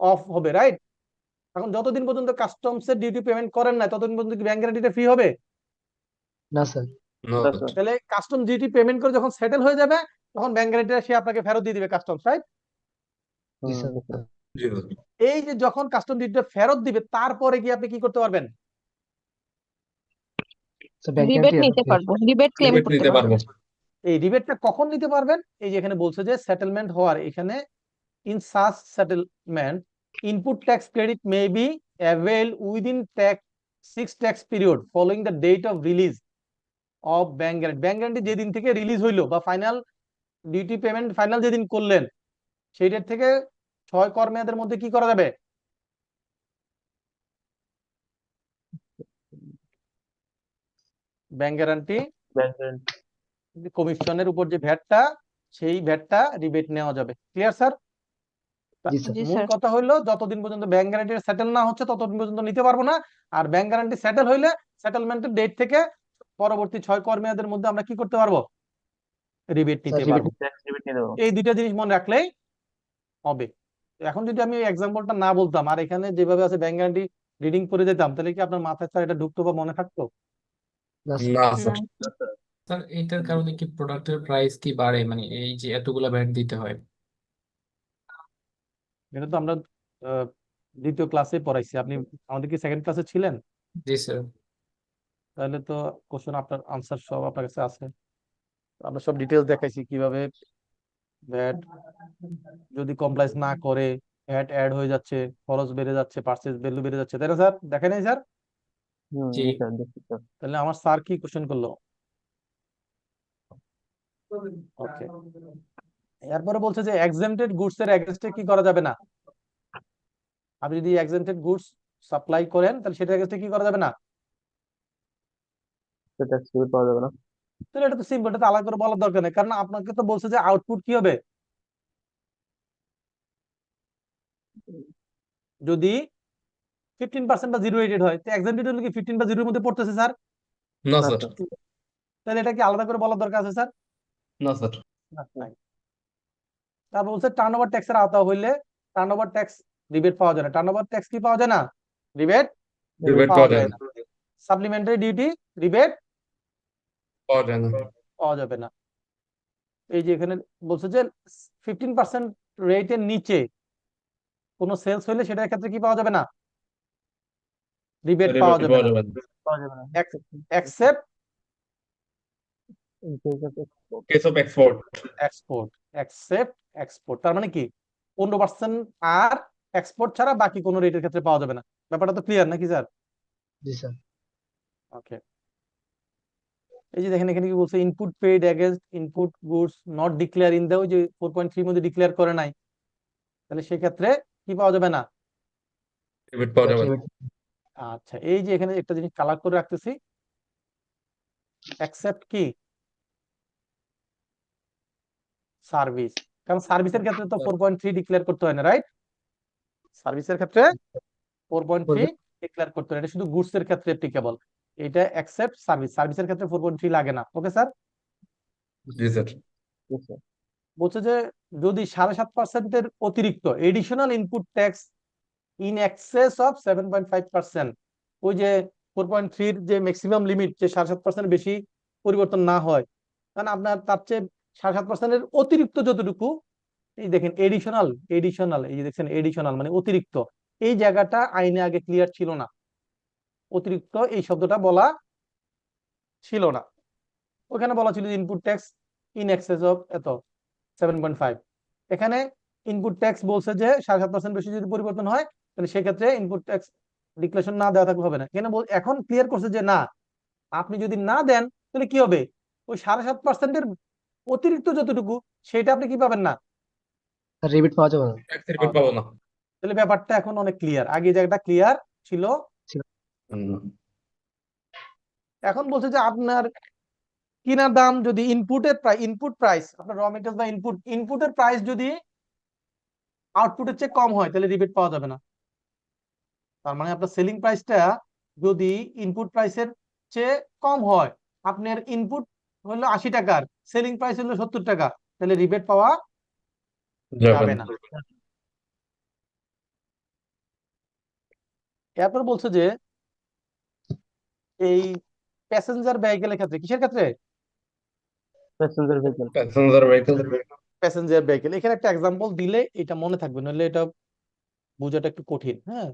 S2: অফ হবে, রাইট? এখন যতদিন পর্যন্ত কাস্টমস এর ডিউটি পেমেন্ট করেন না ততদিন পর্যন্ত কি ব্যাংক গ্যারান্টিটা ফ্রি হবে?
S3: না স্যার।
S4: না
S8: না
S4: স্যার।
S8: স্যার।
S2: তাহলে কাস্টম ডিউটি পেমেন্ট করে যখন সেটেল হয়ে যাবে তখন ব্যাংক গ্যারান্টিটা সে আপনাকে ফেরত দিয়ে দিবে কাস্টমস, রাইট?
S3: জি স্যার।
S4: জি স্যার।
S2: এই যে যখন কাস্টম ডিউটিটা ফেরত দিবে তারপরে কি আপনি কি করতে পারবেন?
S3: স্যার ব্যাংক
S1: রিবেট
S3: গ্যারান্টি
S1: নিতে পারবো, রিবেট ক্লেম
S4: রিবেট
S1: করতে
S4: নিতে
S1: পারবো।
S4: পারবো।
S2: এই রিবেটটা কখন নিতে পারবেন? এই যে এখানে বলছে যে সেটেলমেন্ট হওয়ার, এখানে in such settlement input tax credit may be availed within 6 tax period following the date of release of bank guarantee. Bank guarantee যেদিন থেকে রিলিজ হইলো বা ফাইনাল ডিউটি পেমেন্ট ফাইনাল যেদিন করলেন সেই ডেট থেকে 6 কর্মদিনের মধ্যে কি করা যাবে? ব্যাংক গ্যারান্টি কমিশনের উপর যে ভ্যাটটা, সেই ভ্যাটটা রিবেট নেওয়া যাবে। Clear sir?
S3: জি স্যার।
S1: জি
S2: মূল
S1: স্যার।
S2: কথা হইলো যতদিন পর্যন্ত ব্যাংক গ্যারান্টি সেটেল না হচ্ছে ততদিন পর্যন্ত নিতে পারবো না, আর ব্যাংক গ্যারান্টি সেটেল হইলে সেটেলমেন্টের ডেট থেকে পরবর্তী 6 কর্মদিনের মধ্যে আমরা কি করতে পারবো? রিবেট
S3: স্যার
S2: নিতে
S3: রিবেট
S2: পারবো।
S8: ট্যাক্স রিবেট নিয়ে দেবো।
S2: এই দুইটা জিনিস মনে রাখলেই হবে। এখন যদি আমি এক্সাম্পলটা না বলতাম আর এখানে যেভাবে আছে ব্যাংক গ্যারান্টি রিডিং করে যেতাম, তাহলে কি আপনার মাথায় স্যার এটা ঢুকতো বা মনে থাকতো?
S3: না স্যার।
S4: না স্যার।
S9: স্যার এটার কারণে কি প্রোডাক্টের প্রাইস কি বাড়ে, মানে এই যে এতগুলা ভ্যাট দিতে হয়?
S2: এটা তো আমরা দ্বিতীয় ক্লাসে পড়াইছি, আপনি আমাদের কি সেকেন্ড ক্লাসে ছিলেন?
S9: জি স্যার।
S2: তাহলে তো কোশ্চেন আপনার আনসার সব আপনার কাছে আছে, আমরা সব ডিটেলস দেখাইছি কিভাবে ভ্যাট যদি কমপ্লায়েন্স না করে ভ্যাট অ্যাড হয়ে যাচ্ছে, খরচ বেড়ে যাচ্ছে, পারচেজ ভ্যালু বেড়ে যাচ্ছে, তাই না স্যার? দেখেন নাই স্যার?
S9: জি
S8: জি স্যার, দেখছি স্যার।
S2: তাহলে আমার স্যার কি কোশ্চেন করলো? ওকে, এরপরে বলছে যে এক্সেমটেড গুডস এর এগেইনস্টে কি করা যাবে না। আপনি যদি এক্সেমটেড গুডস সাপ্লাই করেন তাহলে সেটা এগেইনস্টে কি করা যাবে না।
S8: ট্যাক্স রিবেট পাওয়া যাবে না।
S2: তাহলে এটা তো সিম্পল, এটা তো আলাদা করে বলার দরকার নেই, কারণ আপনাকে তো বলছে যে আউটপুট কি হবে যদি 15% বা 0 রেটেড হয়, তো এক্সেমটেড হলে কি 15 বা 0 এর মধ্যে পড়তেছে স্যার?
S4: না
S8: না
S4: স্যার।
S8: স্যার।
S2: তাহলে এটা কি আলাদা করে বলার দরকার আছে স্যার?
S4: না স্যার।
S2: নাই। তারপর বলছে টার্নওভার ট্যাক্সের আওতা হইলে টার্নওভার ট্যাক্স রিবেট পাওয়া যায় না। টার্নওভার ট্যাক্স কি পাওয়া যায় না? রিবেট
S4: রিবেট
S2: পাওয়া
S4: পাওয়া
S2: যায়
S4: যায়
S2: না।
S4: না।
S2: সাপ্লিমেন্টারি ডিউটি রিবেট
S4: পাওয়া যায় না।
S2: পাওয়া যাবে না। এই যে এখানে বলছে যে 15% রেটের নিচে কোন সেলস হইলে সেটার ক্ষেত্রে কি পাওয়া যাবে না, রিবেট পাওয়া
S4: রিবেট
S2: যাবে
S4: পাওয়া
S2: না,
S4: যাবে না।
S8: পাওয়া যাবে না।
S2: Except
S8: In case of export.
S4: Case of export.
S2: Export. Except export তার মানে কি 15% আর এক্সপোর্ট ছাড়া বাকি কোনো রেটের ক্ষেত্রে পাওয়া যাবে না। ব্যাপারটা তো ক্লিয়ার নাকি স্যার?
S3: জি স্যার।
S2: ওকে, এই যে দেখেন এখানে কি বলছে, input paid against input goods not declare in the, ওই যে 4.3 মধ্যে ডিক্লেয়ার করে নাই, তাহলে সেক্ষেত্রে কি পাওয়া যাবে না।
S4: রিবেট পাওয়া যাবে না।
S3: রিবেট।
S2: আচ্ছা, এই যে এখানে একটা জিনিস কালার করে রাখতেছি, অ্যাকসেপ্ট কি সার্ভিস, কারণ সার্ভিসের ক্ষেত্রে তো 4.3 ডিক্লেয়ার করতে হয় না, রাইট? সার্ভিসের ক্ষেত্রে 4.3 ডিক্লেয়ার করতে হয়, এটা শুধু গুডস এর ক্ষেত্রে অ্যাপ্লিকেবল। এটা অ্যাকসেপ্ট সার্ভিস, সার্ভিসের ক্ষেত্রে 4.3 লাগে না। ওকে স্যার?
S4: জি স্যার।
S8: Yes, sir.
S2: বলছে যে যদি 7.5% অতিরিক্ত additional input tax in excess of 7.5%, ওই যে 4.3 যে ম্যাক্সিমাম লিমিট, যে 7.5% বেশি পরিবর্তন না হয়, কারণ আপনার তার চেয়ে 7.5% অতিরিক্ত যতটুকু, এই দেখেন এডিশনাল, এডিশনাল, এই যে দেখছেন এডিশনাল মানে অতিরিক্ত, এই জায়গাটা আইনে আগে ক্লিয়ার ছিল না, অতিরিক্ত এই শব্দটা বলা ছিল না। ওখানে বলা ছিল input tax in excess of এত 7.5, এখানে ইনপুট ট্যাক্স বলছে যে 7.5% বেশি যদি পরিবর্তন হয় তাহলে সেক্ষেত্রে ইনপুট ট্যাক্স ডিক্লারেশন না দেওয়া থাকলে হবে না। কেন এখন ক্লিয়ার করছে যে না, আপনি যদি না দেন তাহলে কি হবে, ওই 7.5%-এর অতিরিক্ত যতটুকু সেটা আপনি কি পাবেন না,
S3: রিবেট পাওয়া যাবে না।
S4: ট্যাক্স রিবেট পাবো না।
S2: তাহলে ব্যাপারটা এখন অনেক ক্লিয়ার, আগে যে একটা ক্লিয়ার ছিল। এখন বলছে যে আপনার কিনার দাম যদি ইনপুট প্রাইস, আপনার র মেটেরিয়ালস বা ইনপুটের প্রাইস যদি আউটপুটের চেয়ে কম হয় তাহলে রিবেট পাওয়া যাবে না। তার মানে আপনার সেলিং প্রাইসটা যদি ইনপুট প্রাইসের চেয়ে কম হয়, আপনার ইনপুট হলো 80 টাকার, সেলিং প্রাইস হলো 70 টাকা, তাহলে রিবেট পাওয়া
S4: যাবে
S2: যাবে
S4: না।
S2: না। এরপর বলছে যে এই প্যাসেঞ্জার ভেহিকেলের ক্ষেত্রে, কিসের ক্ষেত্রে?
S8: Passenger vehicle.
S4: Passenger vehicle.
S2: Passenger vehicle. এখানে একটা এক্সাম্পল দিলে এটা মনে থাকবে, নইলে এটা বোঝাটা একটু কঠিন। হ্যাঁ,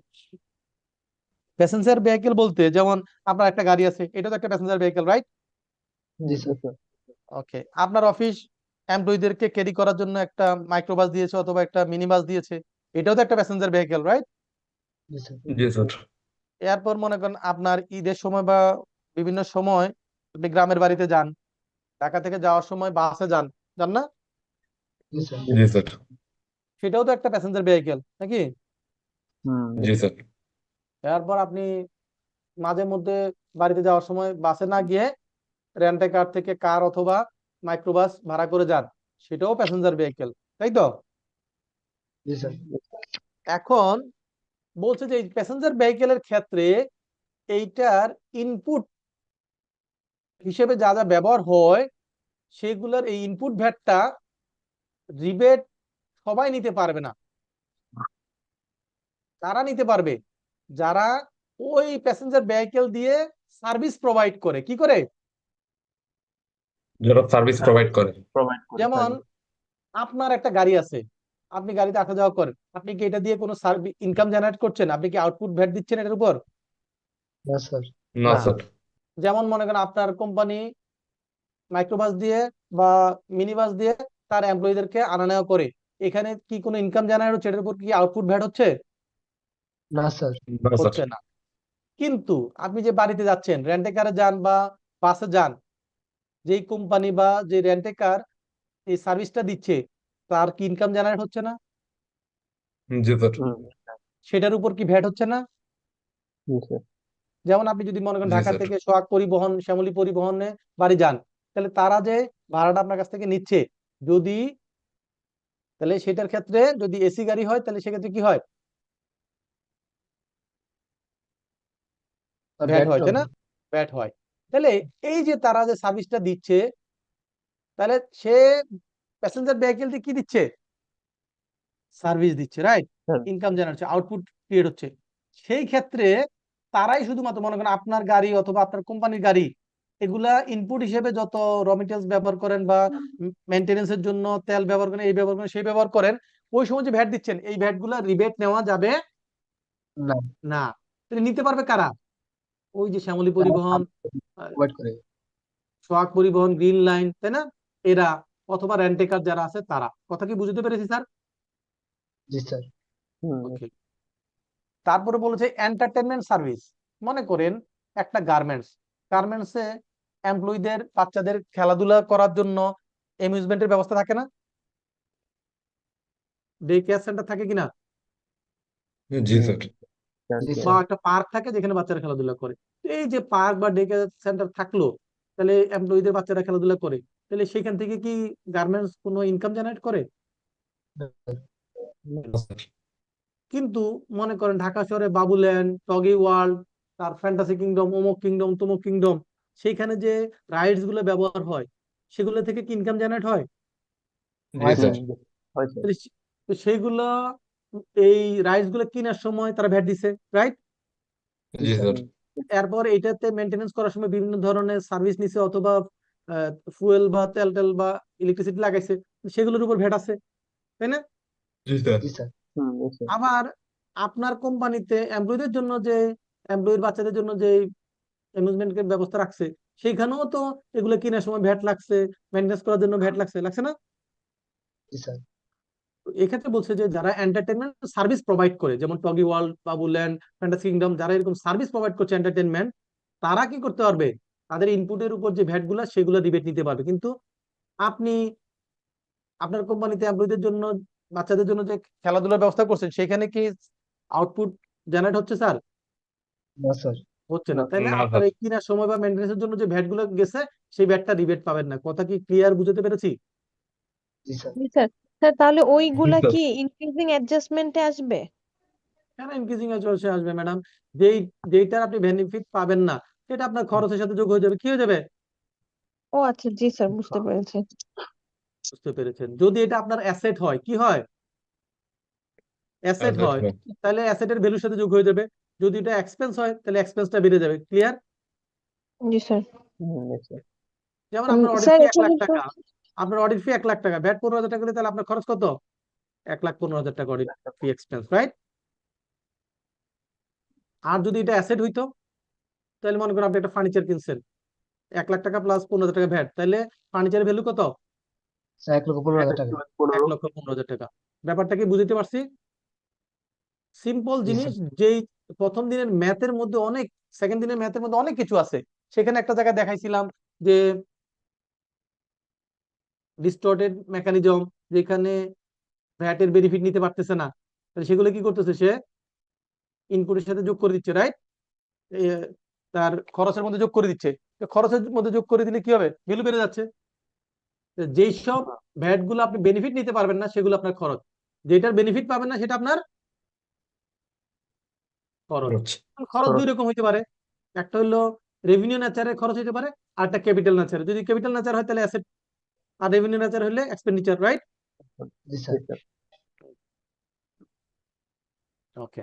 S2: প্যাসেঞ্জার ভেহিকেল বলতে যেমন আপনার একটা গাড়ি আছে, এটা তো একটা প্যাসেঞ্জার ভেহিকেল, রাইট?
S3: জি স্যার।
S2: ওকে, আপনার অফিস এমপ্লয়ীদেরকে ক্যারি করার জন্য একটা মাইক্রোবাস দিয়েছে অথবা একটা মিনি বাস দিয়েছে, এটাও তো একটা প্যাসেঞ্জার ভেহিকেল, রাইট?
S3: জি স্যার।
S4: জি স্যার।
S2: এরপর মনে করেন আপনার ঈদের সময় বা বিভিন্ন সময় আপনি গ্রামের বাড়িতে যান, ঢাকা থেকে যাওয়ার সময় বাসে যান, যান না?
S3: জি স্যার।
S4: জি স্যার।
S2: সেটাও তো একটা প্যাসেঞ্জার ভেহিকেল, নাকি?
S4: জি স্যার।
S2: এরপর আপনি মাঝে মধ্যে বাড়িতে যাওয়ার সময় বাসে না গিয়ে রেন্ট কার থেকে কার অথবা মাইক্রোবাস ভাড়া করে যান, সেটাও প্যাসেঞ্জার ভেহিকেল, তাই তো?
S3: জি স্যার।
S2: এখন বলছে যে প্যাসেঞ্জার ভেহিকেলের ক্ষেত্রে এইটার ইনপুট হিসেবে যা যা ব্যবহার হয় সেগুলোর এই ইনপুট ভ্যাটটা রিবেট সবাই নিতে পারবে না। তারা নিতে পারবে যারা ওই প্যাসেঞ্জার ভেহিকেল দিয়ে সার্ভিস প্রোভাইড করে। কি করে?
S4: যারা সার্ভিস প্রোভাইড করে।
S2: যেমন আপনার একটা গাড়ি আছে, আপনি গাড়িতে আসা যাওয়া করেন, আপনি কি এটা দিয়ে কোনো সার্ভিস ইনকাম জেনারেট করছেন? আপনি কি আউটপুট ভ্যাট দিচ্ছেন এটার উপর?
S3: না স্যার।
S4: না
S2: না।
S4: স্যার।
S2: যেমন মনে করেন আপনার কোম্পানি মাইক্রোবাস দিয়ে বা মিনি বাস দিয়ে তার এমপ্লয়ীদেরকে আনা নেওয়া করে, এখানে কি কোনো ইনকাম জেনারেট হচ্ছে? এটার উপর কি আউটপুট ভ্যাট হচ্ছে?
S3: না স্যার।
S4: না স্যার।
S2: হচ্ছে না। কিন্তু আপনি যে বাড়িতে যাচ্ছেন, রেন্টে কারে যান বা বাসে যান, যেই কোম্পানি বা যে রেন্টে কার এই সার্ভিসটা দিচ্ছে, তার কি ইনকাম জেনারেট হচ্ছে না?
S4: জি স্যার।
S2: সেটার উপর কি ভ্যাট হচ্ছে না? যেমন আপনি যদি মনে করেন
S4: জি
S2: ঢাকা
S4: স্যার।
S2: থেকে সোহাগ পরিবহন, শ্যামলী পরিবহনে বাড়ি যান, তাহলে তারা যে ভাড়াটা আপনার কাছ থেকে নিচ্ছে, যদি তাহলে সেটার ক্ষেত্রে যদি এসি গাড়ি হয় তাহলে সেক্ষেত্রে কি হয়? ভ্যাট হয়, তাই না? ভ্যাট হয়। তাহলে এই যে তারা যে সার্ভিসটা দিচ্ছে, তাহলে সে প্যাসেঞ্জার ভেহিকেল দিয়ে কি দিচ্ছে? সার্ভিস দিচ্ছে, রাইট? ইনকাম জেনারেট হচ্ছে, আউটপুট ক্রিয়েট হচ্ছে। সেই ক্ষেত্রে তারাই শুধুমাত্র মনে করেন আপনার গাড়ি অথবা আপনার কোম্পানির গাড়ি, এগুলা ইনপুট হিসেবে যত র মেটেরিয়ালস ব্যবহার করেন বা মেইনটেনেন্সের জন্য তেল ব্যবহার করেন, এই ব্যবহার করেন, সেই ব্যবহার করেন, ওই সময় যে ভ্যাট দিচ্ছেন, এই ভ্যাট গুলা রিবেট নেওয়া যাবে
S3: না।
S2: না। তাহলে নিতে পারবে কারা? ওই যে শ্যামলী পরিবহন,
S3: প্রোভাইড করে।
S2: সোহাগ পরিবহন, গ্রিন লাইন, তাই না? এরা অথবা রেন্টেকার যারা আছে তারা। কথা কি বুঝতে পেরেছি স্যার?
S3: জি স্যার।
S2: ওকে। তারপরে বলেছে এন্টারটেনমেন্ট সার্ভিস। মনে করেন একটা গার্মেন্টসে এমপ্লয়ীদের বাচ্চাদের খেলাধুলা করার জন্য অ্যামিউজমেন্টের ব্যবস্থা থাকে না? ডে কেয়ার সেন্টার থাকে কিনা?
S4: জি স্যার।
S3: জি
S2: বা
S3: স্যার।
S2: একটা পার্ক থাকে যেখানে বাচ্চারা খেলাধুলা করে। এই যে পার্ক বা ডে কেয়ার সেন্টার থাকলো, তাহলে এমপ্লয়ীদের বাচ্চারা খেলাধুলা করে, তাহলে সেখান থেকে কি গার্মেন্টস কোনো ইনকাম জেনারেট করে?
S4: না স্যার।
S2: কিন্তু মনে করেন ঢাকা শহরে বাবুল্যান্ড, টগি ওয়ার্ল্ড, তার ফ্যান্টাসি কিংডম, অমুক কিংডম, তমুক কিংডম, সেইখানে যে রাইডস গুলো ব্যবহার হয়, সেগুলো থেকে কি ইনকাম জেনারেট হয়?
S4: জি স্যার।
S2: তাহলে তো সেইগুলো, এই রাইডস গুলো কেনার সময় তারা ভ্যাট দিছে, রাইট?
S4: জি স্যার।
S2: এরপর এটাতে মেনটেনেন্স করার সময় বিভিন্ন ধরনের সার্ভিস নিছে অথবা ফুয়েল বা তেল বা ইলেকট্রিসিটি লাগাইছে, সেগুলোর উপর ভ্যাট আছে, তাই না?
S4: জি স্যার।
S3: জি স্যার।
S2: আবার আপনার কোম্পানিতে এমপ্লয়ীদের জন্য যে এমপ্লয়ির বাচ্চাদের জন্য যে অ্যামিউজমেন্টের ব্যবস্থা রাখছে, সেইখানেও তো এগুলো কেনার সময় ভ্যাট লাগছে, মেনটেন্স করার জন্য ভ্যাট লাগছে না?
S3: জি স্যার।
S2: এক্ষেত্রে বলছে যে যারা এন্টারটেনমেন্ট সার্ভিস প্রোভাইড করে, যেমন Toggi world, Babuland, fantasy kingdom, যারা এরকম সার্ভিস প্রোভাইড করছে এন্টারটেনমেন্ট, তারা কি করতে পারবে? তাদের ইনপুটের উপর যে ভ্যাট গুলা, সেগুলো রিবেট নিতে পারবে। কিন্তু আপনি আপনার কোম্পানিতে এমপ্লয়ীদের জন্য, বাচ্চাদের জন্য যে খেলাধুলার ব্যবস্থা করছেন, সেখানে কি আউটপুট জেনারেট হচ্ছে স্যার?
S3: না স্যার।
S2: হচ্ছে না। তাহলে
S4: না
S2: আপনার
S4: স্যার।
S2: এই কেনার সময় বা মেনটেন্সের জন্য যে ভ্যাট গুলো গেছে, সেই ভ্যাটটা রিবেট পাবেন না। কথা কি ক্লিয়ার বুঝতে পেরেছি?
S3: জি স্যার।
S1: জি স্যার। স্যার তাহলে ওইগুলা কি ইনক্রিজিং অ্যাডজাস্টমেন্টে আসবে?
S2: কেন ইনক্রিজিং চলছে আসবে ম্যাডাম? যেইটার আপনি বেনিফিট পাবেন না সেটা আপনার খরচের সাথে যোগ হয়ে যাবে। কি হয়ে যাবে?
S1: ও আচ্ছা, জি স্যার, বুঝতে পেরেছি।
S2: বুঝতে পেরেছেন? যদি এটা আপনার অ্যাসেট হয়, কি হয়? অ্যাসেট হয়, তাহলে অ্যাসেটের ভ্যালুর সাথে যোগ হয়ে যাবে। যদি এটা এক্সপেন্স হয় তাহলে এক্সপেন্সটা বেড়ে যাবে। ক্লিয়ার?
S1: জি স্যার।
S2: যেমন আপনার অডিট
S1: স্যার
S2: ফি 1
S1: এখানে
S2: লাখ
S1: তো
S2: টাকা, আপনার অডিট ফি 1 লাখ টাকা, ভ্যাট 15,000 টাকা হলে তাহলে আপনার খরচ কত? 1,15,000 টাকা অডিট ফি এক্সপেন্স, রাইট? আর যদি এটা অ্যাসেট হইতো, তাহলে মনে করেন আপনি একটা ফার্নিচার কিনছেন, 1 লাখ টাকা প্লাস 15,000 টাকা ভ্যাট, তাহলে ফার্নিচারের ভ্যালু কত?
S3: 1,15,000 টাকা।
S2: 1,15,000 টাকা। ব্যাপারটা কি বুঝতে পারছি? সিম্পল
S3: জি
S2: জিনিস,
S3: স্যার।
S2: যেই প্রথম দিনের ম্যাথের মধ্যে অনেক, সেকেন্ড দিনের ম্যাথের মধ্যে অনেক কিছু আছে। সেখানে একটা জায়গায় দেখাইছিলাম যে ডিস্টর্টেড মেকানিজম, যেখানে ভ্যাটের বেনিফিট নিতে পারতেছে না, তাহলে সেগুলো কি করতেছে? সে ইনপুটের সাথে যোগ করে দিচ্ছে, রাইট? তার খরচের মধ্যে যোগ করে দিচ্ছে। তো খরচের মধ্যে যোগ করে দিলে কি হবে? ভ্যালু বেড়ে যাচ্ছে। তো যেই সব ভ্যাট গুলো আপনি বেনিফিট নিতে পারবেন না সেগুলো আপনার খরচ, যেটার বেনিফিট পাবেন না সেটা আপনার খরচ। খরচ দুই রকম হইতে পারে, একটা হলো রেভিনিউ নেচারের খরচ হইতে পারে, আর একটা ক্যাপিটাল নেচার। যদি ক্যাপিটাল নেচার হয় তাহলে অ্যাসেট, আর রেভিনিউ নেচার হলে এক্সপেন্ডিচার, রাইট?
S3: জি স্যার।
S2: ওকে।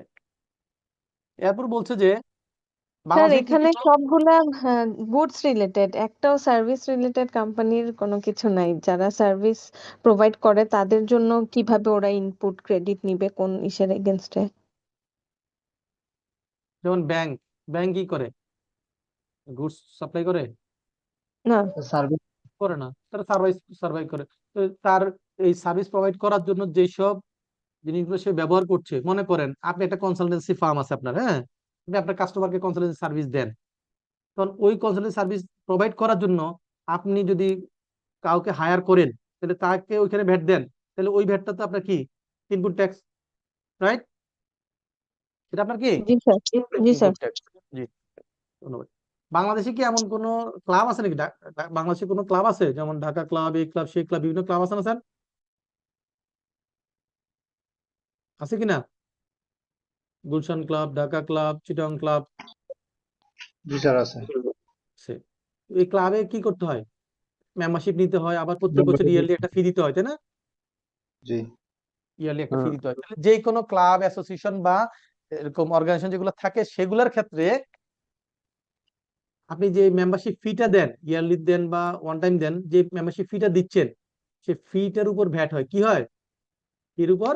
S2: এরপর বলছে যে
S1: স্যার
S2: বাংলাদেশে কি
S1: এখানে
S2: কি
S1: সবগুলা গুডস রিলেটেড, একটাও সার্ভিস রিলেটেড কোম্পানির কোনো কিছু নাই। যারা সার্ভিস প্রোভাইড করে তাদের জন্য কিভাবে ওরা ইনপুট ক্রেডিট নিবে, কোন ইসের এগেনস্টে?
S2: যেমন ব্যাংক, ব্যাংক কি করে? গুডস সাপ্লাই করে?
S1: না।
S3: সার্ভিস।
S2: করে না, তারা সার্ভাইভ করে। তো তার এই সার্ভিস প্রোভাইড করার জন্য যেসব জিনিসগুলো সে ব্যবহার করছে, মনে করেন আপনি একটা কনসালটেন্সি ফার্ম আছে আপনার, হ্যাঁ, আপনি আপনার কাস্টমারকে কনসালটেন্সি সার্ভিস দেন, তখন ওই কনসালটেন্সি সার্ভিস প্রোভাইড করার জন্য আপনি যদি কাউকে হায়ার করেন, তাহলে তাকে ওইখানে ভ্যাট দেন, তাহলে ওই ভ্যাটটা তো আপনার কি? Input tax, right? এটা আপনার কি?
S1: জি স্যার। জি স্যার।
S2: Input tax. জি, ধন্যবাদ। বাংলাদেশে কি এমন কোন ক্লাব আছে নাকি? বাংলাদেশে কোনো ক্লাব আছে, যেমন ঢাকা ক্লাব, এই ক্লাব, সেই ক্লাব, বিভিন্ন ক্লাব আছে না স্যার? আছে কিনা? Gulshan club, Dhaka club, Chittagong club
S3: জি স্যার আছে।
S2: আছে। এই ক্লাবে কি করতে হয়? মেম্বারশিপ নিতে হয়, আবার প্রত্যেক বছর ইয়ারলি একটা ফি দিতে হয়, তাই না?
S3: জি।
S2: ইয়ারলি একটা ফি দিতে হয়। তাহলে যে কোনো ক্লাব, অ্যাসোসিয়েশন বা এরকম অর্গানাইজেশন যেগুলো থাকে, সেগুলোর ক্ষেত্রে আপনি যে মেম্বারশিপ ফিটা দেন, ইয়ারলি দেন বা ওয়ান টাইম দেন, যে মেম্বারশিপ ফিটা দিচ্ছেন, সে ফিটার উপর ভ্যাট হয়। কি হয়? এর উপর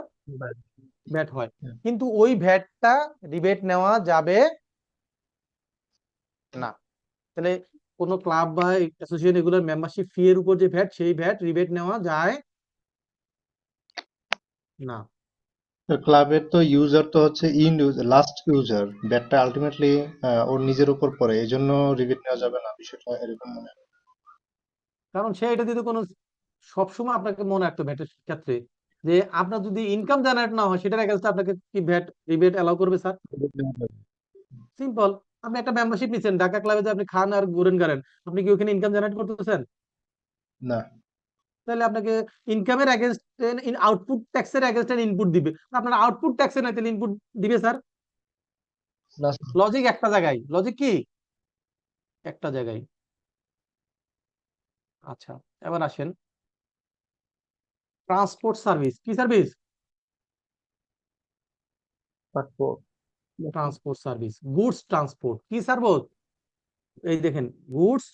S2: ভ্যাট হয়। কিন্তু ওই ভ্যাটটা রিবেট নেওয়া যাবে না। তাহলে কোনো ক্লাব বা অ্যাসোসিয়েশন এগুলোর মেম্বারশিপ ফি এর উপর যে ভ্যাট, সেই ভ্যাট রিবেট নেওয়া যায় না।
S10: ক্লাবের তো ইউজার তো হচ্ছে লাস্ট ইউজার, ব্যাটটা আলটিমেটলি ওর নিজের উপর পড়ে, এই জন্য রিবেট নেওয়া যাবে না, বিষয়টা এরকম মনে হয়।
S2: কারণ সে এটা দিতে কোনো, সবসময় আপনাকে মনে রাখতে হবে ভ্যাটের ক্ষেত্রে যে আপনার যদি ইনকাম জেনারেট না হয়, সেটার এগেইনস্টে আপনাকে কি ভ্যাট রিবেট এলাও করবে স্যার? সিম্পল। আপনি একটা মেম্বারশিপ নিচ্ছেন ঢাকা ক্লাবে, যে আপনি খান আর ঘুরেন গাড়েন, আপনি কি ওখানে ইনকাম জেনারেট করতেছেন?
S10: না।
S2: তাহলে আপনাকে ইনকামের এগেইনস্টে, আউটপুট ট্যাক্সের এগেইনস্টে ইনপুট দিবে। আপনার আউটপুট ট্যাক্সে নাই, তাহলে ইনপুট দিবে স্যার? লজিক একটা জায়গায়, লজিক কি একটা জায়গায়। আচ্ছা, এবার আসেন ট্রান্সপোর্ট সার্ভিস। কি service? Transport service, goods transport. কি সার্ভিস? এই দেখেন, গুডস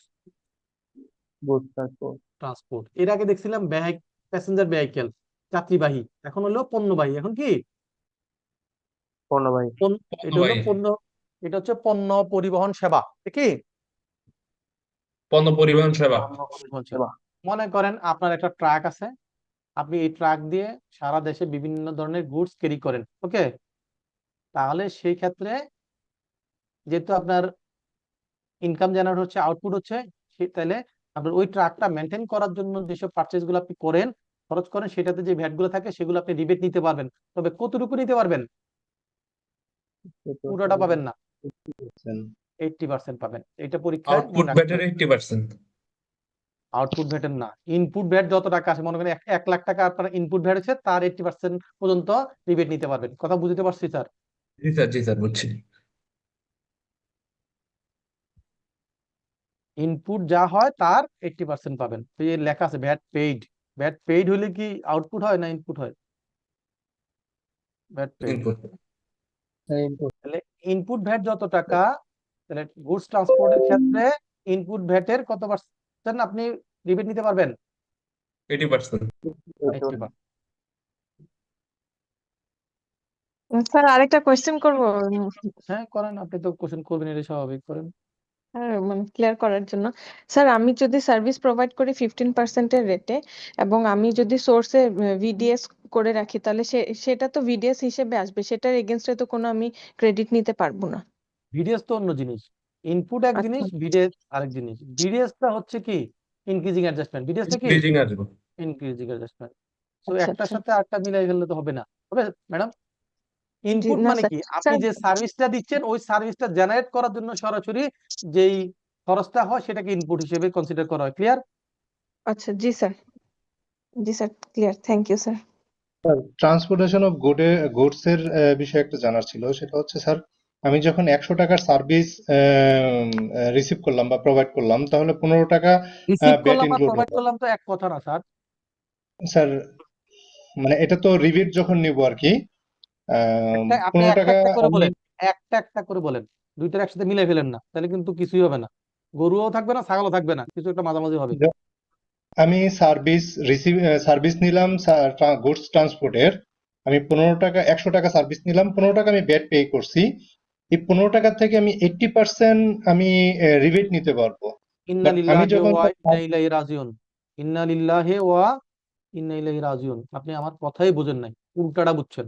S2: ট্রান্সপোর্ট। এর আগে দেখছিলাম প্যাসেঞ্জার ভেহিকেল, যাত্রীবাহী। এখন হলো পণ্যবাহী। এখন কি?
S8: পণ্যবাহী।
S2: এটা হলো পণ্য, এটা হচ্ছে পণ্য পরিবহন সেবা। কি?
S4: পণ্য পরিবহন সেবা।
S2: মনে করেন আপনার একটা ট্রাক আছে, আপনি এই ট্রাক দিয়ে সারা দেশে বিভিন্ন ধরনের গুডস ক্যারি করেন, ওকে? তাহলে সেই ক্ষেত্রে যেহেতু আপনার ইনকাম জেনারেট হচ্ছে, আউটপুট হচ্ছে, তাহলে আপনার ওই ট্রাকটা মেনটেন করার জন্য যেসব পারচেজ গুলো আপনি করেন, খরচ করেন, সেটাতে যে ভ্যাট গুলো থাকে সেগুলো আপনি রিবেট নিতে পারবেন। তবে কতটুকু নিতে পারবেন? পুরোটা পাবেন না, 80% পাবেন। এটা পরীক্ষায়
S4: আউটপুট
S2: মনে রাখতে
S4: ব্যাটারি
S2: হবে।
S4: 80%।
S2: আউটপুট ভ্যাটের না। ইনপুট ভ্যাট যত টাকা আছে, মনে করেন 1 লাখ টাকা আপনার ইনপুট ভ্যাট আছে, তার 80% পর্যন্ত রিবেট নিতে পারবেন। কথা বুঝতে পারছি স্যার?
S4: জি স্যার বুঝছি।
S2: ইনপুট যা হয় তার 80% পাবেন। তো এই লেখা আছে ভ্যাট পেইড। ভ্যাট পেইড হলে কি আউটপুট হয় না ইনপুট হয়? VAT paid.
S4: ইনপুট।
S2: তাহলে ইনপুট ভ্যাট যত টাকা, তাহলে গুডস ট্রান্সপোর্টের ক্ষেত্রে ইনপুট ভ্যাটের কত পার্সেন্ট আপনি রিবেট নিতে পারবেন?
S4: 80%।
S2: 80%।
S1: স্যার আরেকটা কোয়েশ্চেন করবো
S2: হ্যাঁ করেন, আপনি তো কোশ্চেন করবেন, এটা স্বাভাবিক, করেন।
S1: মানে ক্লিয়ার করার জন্য। স্যার আমি যদি সার্ভিস প্রোভাইড করি 15% রেটে, এবং আমি যদি সোর্সে ভিডিএস করে রাখি, তাহলে সেটা তো ভিডিএস হিসেবে আসবে, সেটার এগেনস্টে তো কোনো আমি ক্রেডিট নিতে পারবো না।
S2: ভিডিএস তো অন্য জিনিস, ইনপুট এক
S1: আচ্ছা
S2: জিনিস, ভিডিএস আরেক জিনিস। ভিডিএসটা হচ্ছে কি ইনক্রিজিং অ্যাডজাস্টমেন্ট, ভিডিএসটা কি
S4: ইনক্রিজিং আসবে।
S2: Increasing adjustment. তো
S1: আচ্ছা
S2: একটার
S1: আচ্ছা।
S2: সাথে আরেকটা মিলাই ফেললে তো হবে না, হবে ম্যাডাম?
S1: জি
S2: ইনপুট
S1: না
S2: মানে
S1: স্যার।
S2: কি, আপনি
S1: স্যার
S2: যে সার্ভিসটা দিচ্ছেন ওই সার্ভিসটা জেনারেট করার জন্য সরাসরি যেই খরচটা হয় সেটাকে ইনপুট হিসেবে কনসিডার করা হয়। ক্লিয়ার?
S1: আচ্ছা জি স্যার, জি sir clear, thank you sir.
S10: Transportation of goods এর বিষয়ে একটা জানার ছিল, সেটা হচ্ছে স্যার, আমি যখন 100 টাকার সার্ভিস রিসিভ করলাম বা প্রোভাইড করলাম, তাহলে 15 টাকা
S2: রিসিভ
S10: ব্যাট
S2: করলাম আর
S10: ইনক্লুড
S2: প্রোভাইড
S10: হবে।
S2: করলাম তো এক কথা না স্যার।
S10: স্যার মানে এটা তো রিবেট যখন নিব আর কি,
S2: আপনি
S10: 15
S2: একটা
S10: টাকা
S2: একটা করে
S10: আমি
S2: বলেন, একটা করে বলেন, দুইটার একসাথে মিলাই ফেলেন না, তাহলে কিন্তু কিছুই হবে না। গরুও থাকবে না, ছাগলও থাকবে না, কিছু একটা মাঝামাঝি হবে।
S10: আমি সার্ভিস নিলাম গুডস ট্রান্সপোর্টের, আমি 15 টাকা 100 টাকা সার্ভিস নিলাম, 15 টাকা আমি ব্যাট পে করছি, এই 15 টাকা থেকে আমি 80% আমি রিবেট নিতে পারবো।
S2: ইন্না
S10: বাট আমি
S2: লিল্লাহি
S10: যখন
S2: ওয়া ইন্না ইলাইহি রাজিউন। ইন্না লিল্লাহি ওয়া ইন্না ইলাইহি রাজিউন। আপনি আমার কথাই বোঝেন নাই, উল্টাটা বুঝছেন।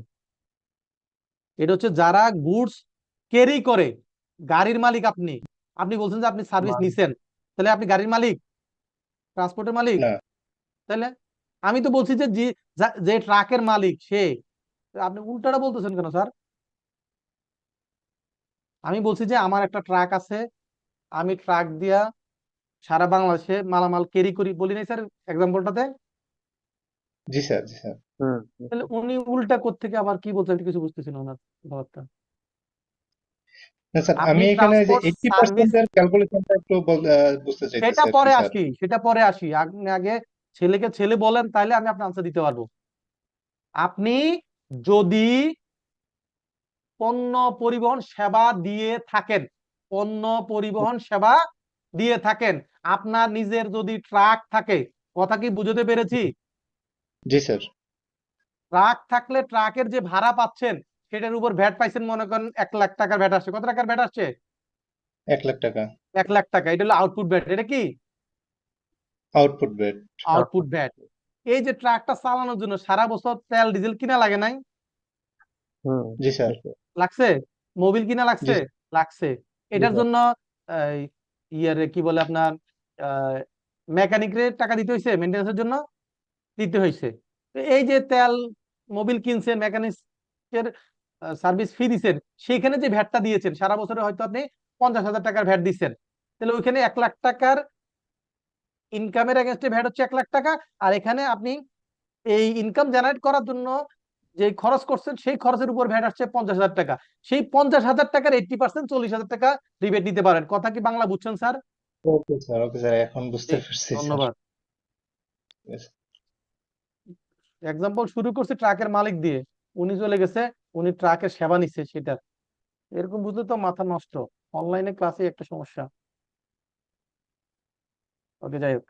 S2: এটা হচ্ছে যারা গুডস ক্যারি করে, গাড়ির মালিক আপনি। আপনি বলছেন যে আপনি সার্ভিস নিছেন, তাহলে আপনি গাড়ির মালিক, ট্রান্সপোর্টের মালিক?
S10: না,
S2: তাহলে আমি তো বলছি যে যে ট্রাকের মালিক সে। আপনি উল্টাটা বলতেছেন কেন স্যার? আমি বলছি যে আমার একটা ট্রাক আছে, আমি ট্রাক দিয়া সারা বাংলাদেশে মালামাল ক্যারি করি, বলি নাই স্যার এক্সাম্পলটাতে?
S10: জি স্যার, জি স্যার।
S2: তাহলে উনি উল্টা কোত্থেকে আবার কি বলছেন, আমি কিছু বুঝতেছি না ওনার কথাবার্তা।
S10: না স্যার,
S2: আপনি
S10: আমি এখানে যে
S2: ট্রান্সপোর্ট
S10: 80%
S2: সার্ভিস,
S10: এর ক্যালকুলেশনটা একটু বুঝতে চাইতেছি
S2: সেটা
S10: আর কি
S2: পরে
S10: স্যার।
S2: আসি, সেটা পরে আসি। আপনি আগে ছেলেকে ছেলে বলেন, তাইলে আমি আপনার আনসার দিতে পারবো। আপনি যদি পণ্য পরিবহন সেবা দিয়ে থাকেন, পণ্য পরিবহন সেবা দিয়ে থাকেন, আপনার নিজের যদি ট্রাক থাকে, কথা কি বুঝতে পেরেছি?
S10: জি স্যার।
S2: ট্রাক থাকলে ট্রাকের যে ভাড়া পাচ্ছেন সেটার উপর ভ্যাট পাইছেন, মনে করেন 1 লাখ টাকার ভ্যাট আসছে। কত টাকার ভ্যাট আসছে?
S10: 1 লাখ টাকা
S2: 1 লাখ টাকা। এটা হলো আউটপুট ভ্যাট। এটা কি
S10: আউটপুট ব্যাট।
S2: Output VAT. এই যে ট্রাকটা চালানোর জন্য সারা বছর তেল ডিজেল কিনা লাগে নাই?
S10: জি স্যার।
S2: লাগছে। মোবিল কিনা
S10: জি
S2: লাগছে,
S10: স্যার।
S2: লাগছে। এটার জন্য ইয়ারে কি বলে আপনার মেকানিকের টাকা দিতে হয়েছে, মেনটেন্যান্সের জন্য দিতে হয়েছে। এই যে তেল মোবিল কিনছেন, মেকানিকের সার্ভিস ফি দিচ্ছেন, সেইখানে যে ভ্যাটটা দিয়েছেন সারা বছরে হয়তো আপনি 50,000 টাকার ভ্যাট দিচ্ছেন, তাহলে ওইখানে 1 লাখ টাকার ইনকামের এগেনস্টে ভ্যাট হচ্ছে 1 লাখ টাকা। আর এখানে আপনি এই ইনকাম জেনারেট করার জন্য যে খরচ করছেন সেই খরচের উপর ভ্যাট আসছে 50,000 টাকা। সেই 50,000 টাকার 80% 40,000 টাকা রিবেট নিতে পারেন। কথা কি বাংলা বুঝছেন sir?
S10: Okay sir, okay sir, এখন বুঝতে পারছি স্যার।
S2: ধন্যবাদ। এক্সাম্পল শুরু করছি ট্রাকের মালিক দিয়ে, উনি চলে গেছে, উনি ট্রাকের সেবা নিচ্ছে সেটা। এরকম বুঝলে তো মাথা নষ্ট। অনলাইনে ক্লাসে একটা সমস্যা। ওকে, যাই হোক।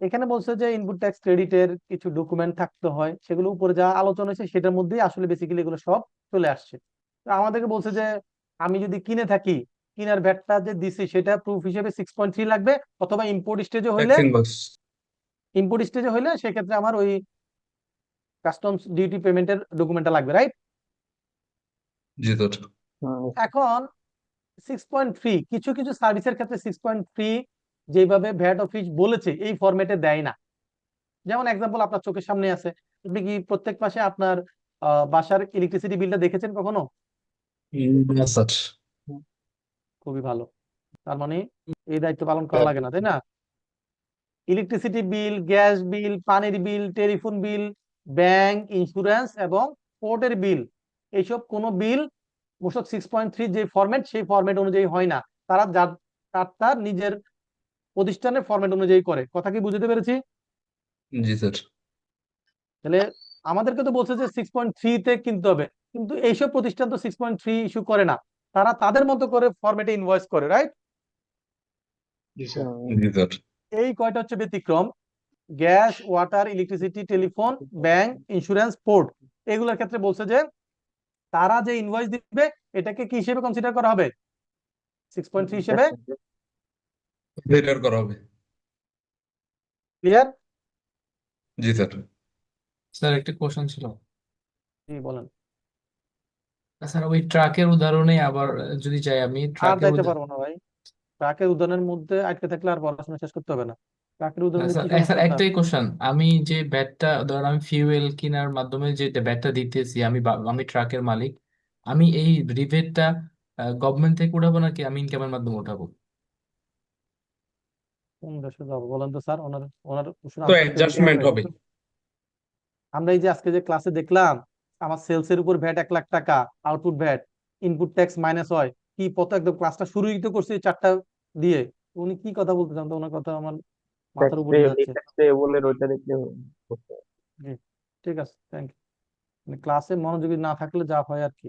S2: এখানে বলছে যে ইনপুট ট্যাক্স ক্রেডিটের কিছু ডকুমেন্ট থাকতে হয়, সেগুলো উপরে যা আলোচনা হয়েছে সেটার মধ্যেই আসলে বেসিক্যালি এগুলো সব চলে আসছে। তো আমাদেরকে বলছে যে আমি যদি কিনে থাকি, কিনার ভ্যাটটা যে দিছি সেটা প্রুফ হিসেবে 6.3 লাগবে, অথবা ইম্পোর্ট স্টেজে হইলে, সেক্ষেত্রে আমার ওই কাস্টমস ডিউটি পেমেন্টের ডকুমেন্টটা লাগবে, রাইট?
S4: জি স্যার।
S2: এখন 6.3 কিছু কিছু সার্ভিসের ক্ষেত্রে 6.3 যেভাবে ভ্যাট অফিস বলেছে এই ফরম্যাটে দেয় না। যেমন এক্সাম্পল আপনার চোখের সামনে আছে, আপনি কি প্রত্যেক মাসে আপনার বাসার ইলেকট্রিসিটি বিলটা দেখেছেন কখনো?
S4: না স্যার।
S2: খুবই ভালো। তার মানে এই দায়িত্ব পালন করা লাগে না, তাই না? ইলেকট্রিসিটি বিল, গ্যাস বিল, পানির বিল, টেলিফোন বিল, ব্যাংক, ইন্স্যুরেন্স এবং পোর্টের বিল, এইসব কোনো বিল মূসক 6.3 যে ফরম্যাট সেই ফরম্যাট অনুযায়ী হয় না, তারা তার নিজের প্রতিষ্ঠানের ফরম্যাট অনুযায়ী করে। কথা কি বুঝতে পেরেছি?
S4: জি স্যার।
S2: তাহলে আমাদেরকে তো বলছে যে 6.3 তে কিনতে হবে, কিন্তু এইসব প্রতিষ্ঠান তো 6.3 ইস্যু করে না, তারা তাদের মতো করে ফরম্যাটে ইনভয়েস করে, রাইট?
S3: জি স্যার।
S4: জি স্যার।
S2: এই কয়টা হচ্ছে ব্যতিক্রম, gas, water, electricity, telephone, bank, insurance, port, এগুলোর ক্ষেত্রে বলছে যে তারা যে ইনভয়েস দিবে এটাকে কি হিসেবে কনসিডার করা হবে? 6.3 হিসেবে।
S4: কনসিডার করা হবে।
S2: ক্লিয়ার?
S4: জি স্যার।
S9: স্যার একটা কোশ্চেন ছিল।
S2: বলেন।
S9: স্যার ওই ট্রাকের উদাহরণে আবার যদি যাই আমি
S2: আর
S9: ট্রাকের
S2: যাইতে পারবো না ভাই, ট্রাকের উদাহরণের মধ্যে আটকে থাকলে আর পড়াশোনা শেষ করতে হবে না। ট্রাকের উদাহরণে
S9: স্যার
S2: কি
S9: স্যার
S2: সমস্যা?
S9: একটাই কোশ্চেন, আমি যে ব্যাটটা ধর আমি ফিউয়েল কেনার মাধ্যমে যে ব্যাটটা দিতেছি, আমি ট্রাকের মালিক, আমি এই রিবেটটা গভর্নমেন্ট থেকে উঠাবো নাকি আমি ইনকামের মাধ্যমে উঠাবো?
S2: কোন দেশে যাবো বলেন তো স্যার, ওনার ওনার প্রশ্ন
S4: তো
S2: আনসার দিতে
S4: অ্যাডজাস্টমেন্ট
S2: হবে।
S4: হবে।
S2: আমরা এই যে আজকে যে ক্লাসে দেখলাম আমার সেলস এর উপর ভ্যাট 1 লাখ টাকা, output VAT, input tax minus হয়, কি পথ একদম ক্লাসটা শুরুই তো করছি 4টা দিয়ে। উনি কি কথা বলতে চান তো ওনার কথা আমার মাথার উপর দিয়ে যাচ্ছে।
S8: পেয়েবলের ওইটা দেখলে
S2: জি, ঠিক আছে, থ্যাংক ইউ। মানে ক্লাসে মনোযোগী না থাকলে যা হয় আর কি,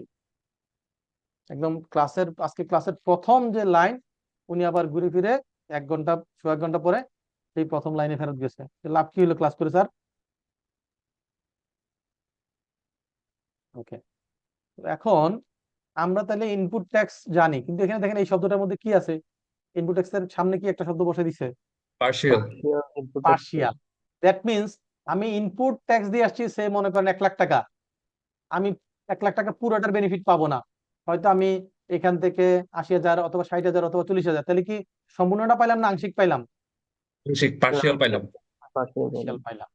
S2: একদম ক্লাসের আজকে ক্লাসের প্রথম যে লাইন উনি আবার ঘুরে ফিরে 1 ঘন্টা 1.5 ঘন্টা পরে সেই প্রথম লাইনে ফেরত গেছে। লাভ কি হলো ক্লাস করে স্যার? ওকে, এখন আমরা তাহলে ইনপুট ট্যাক্স জানি, কিন্তু এখানে দেখেন এই শব্দটার মধ্যে কি আছে? ইনপুট ট্যাক্স এর সামনে কি একটা শব্দ বসে দিছে?
S4: পার্শিয়াল।
S2: পার্শিয়াল। দ্যাট মিনস আমি ইনপুট ট্যাক্স দিয়ে আসছি, সে মনে করেন 1 লাখ টাকা, আমি 1 লাখ টাকা পুরোটার বেনিফিট পাবো না, হয়তো আমি এখান থেকে 80,000 অথবা 60,000 অথবা 40,000, তাহলে কি সম্পূর্ণটা পাইলাম না আংশিক পাইলাম?
S4: পার্শিয়াল পাইলাম।
S2: পার্শিয়াল পাইলাম।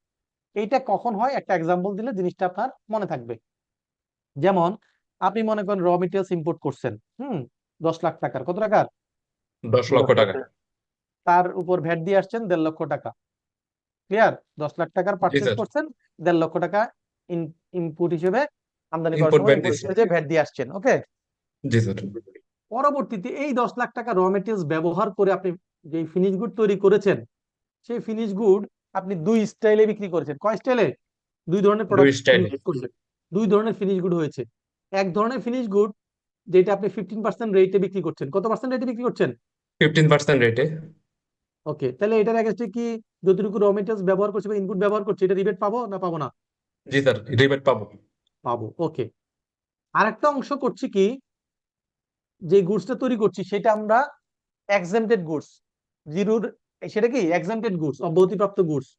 S2: এইটা কখন হয় একটা এক্সাম্পল দিলে জিনিসটা আপনার মনে থাকবে। যেমন আপনি মনে করেন র মেটেরিয়ালস ইম্পোর্ট করছেন, 10 লাখ টাকার, কত টাকার?
S4: 10 লক্ষ টাকা।
S2: তার উপর ভ্যাট দিয়ে আসছেন 1.5 লক্ষ টাকা। ক্লিয়ার? 10 লাখ টাকার
S4: জি
S2: পারচেজ
S4: স্যার।
S2: করছেন, 1.5 লক্ষ টাকা ইনপুট হিসেবে আমদানি করার
S4: ইনপুট
S2: সময়
S4: ভ্যাট
S2: ইনপুট
S4: দিছি।
S2: হিসেবে ভ্যাট দিয়ে আসছেন। ওকে,
S4: জি স্যার।
S2: পরবর্তীতে এই 10 লাখ টাকা র মেটেরিয়ালস ব্যবহার করে আপনি যে ফিনিশ গুড তৈরি করেছেন, সেই ফিনিশ গুড আপনি 2 স্টাইলে বিক্রি করেছেন। কয় স্টাইলে? 2 ধরনের
S4: 2
S2: প্রোডাক্ট
S4: স্টাইলে।
S2: করেছেন। 2 ধরনের ফিনিশ গুড হয়েছে। এক ধরনের ফিনিশ গুড যেটা আপনি 15% রেটে বিক্রি করছেন। কত পার্সেন্ট রেটে বিক্রি করছেন?
S4: 15% রেটে।
S2: ওকে, তাহলে এটার এগেইনস্টে কি যতটুকু র মেটেরিয়ালস ব্যবহার করছে বা ইনপুট ব্যবহার করছে এটা রিবেট পাবো না পাবো না?
S4: জি স্যার, রিবেট পাবো।
S2: পাবো। ওকে, আরেকটা অংশ করছি কি, যে গুডসটা তৈরি করছি সেটা আমরা এক্সেমটেড গুডস, জিরোর, সেটা কি এক্সেমটেড গুডস, অব্যাহতিপ্রাপ্ত গুডস।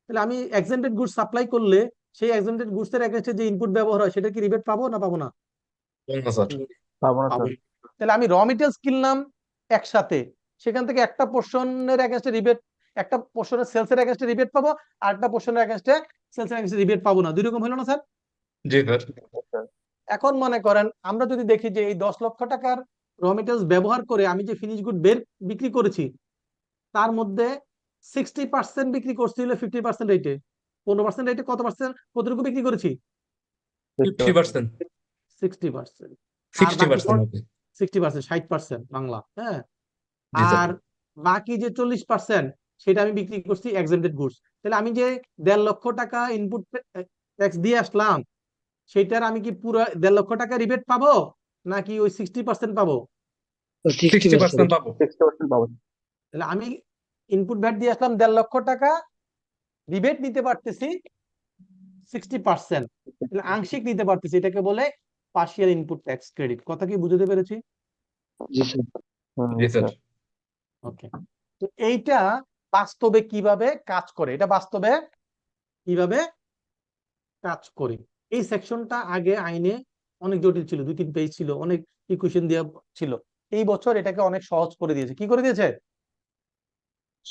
S2: তাহলে আমি এক্সেমটেড গুডস সাপ্লাই করলে সেই এক্সেমটেড গুডস এর এগেইনস্টে যে ইনপুট ব্যবহার হয় সেটা কি রিবেট পাবো না পাবো না?
S4: না স্যার।
S8: পাবো না
S2: পাবো।
S8: স্যার।
S2: তাহলে আমি র মেটেরিয়ালস কিনলাম একসাথে, সেখান থেকে একটা পোর্শনের এগেইনস্টে রিবেট, একটা পোর্শনের সেলস এর এগেইনস্টে রিবেট পাবো, আর একটা পোর্শনের এগেইনস্টে সেলস এর এগেইনস্টে রিবেট পাবো না। দুই রকম হলো না স্যার?
S4: জি স্যার।
S2: এখন মনে করেন আমরা যদি দেখি যে এই 10 লক্ষ টাকার র মেটেরিয়ালস ব্যবহার করে আমি যে ফিনিশ গুড বিক্রি করেছি তার মধ্যে 60% বিক্রি করছি হলো 50% রেটে, 15% রেটে কত পার্সেন্ট কতটুকু বিক্রি করেছি?
S4: 50%।
S2: 60%। আর বাকি
S4: 60% হবে।
S2: 60%, 60% বাংলা, হ্যাঁ।
S4: জি স্যার।
S2: আর বাকি যে 40% সেটা আমি বিক্রি করছি এক্সেমটেড গুডস। তাহলে আমি যে 1.5 লক্ষ টাকা ইনপুট ট্যাক্স দিয়ে আসলাম সেটার আমি কি পুরো 1.5 লক্ষ টাকা রিবেট পাবো নাকি ওই 60% পাবো?
S4: 60% পাবো।
S8: 60% পাবো।
S2: তাহলে আমি ইনপুট ভ্যাট দিয়ে আসলাম 1.5 লক্ষ টাকা, রিবেট নিতে পারতেছি 60%, তাহলে আংশিক নিতে পারতেছি, এটাকে বলে পার্শিয়াল ইনপুট ট্যাক্স ক্রেডিট। কথা কি বুঝতে পেরেছি?
S3: জি স্যার।
S4: জি স্যার।
S2: ওকে, তো এইটা বাস্তবে কিভাবে কাজ করে, এটা বাস্তবে কিভাবে কাজ করে, এই সেকশনটা আগে আইনে অনেক জটিল ছিল, 2-3 পেজ ছিল, অনেক ইকুয়েশন দেওয়া ছিল। এই বছর এটাকে অনেক সহজ করে দিয়েছে। কি করে দিয়েছে?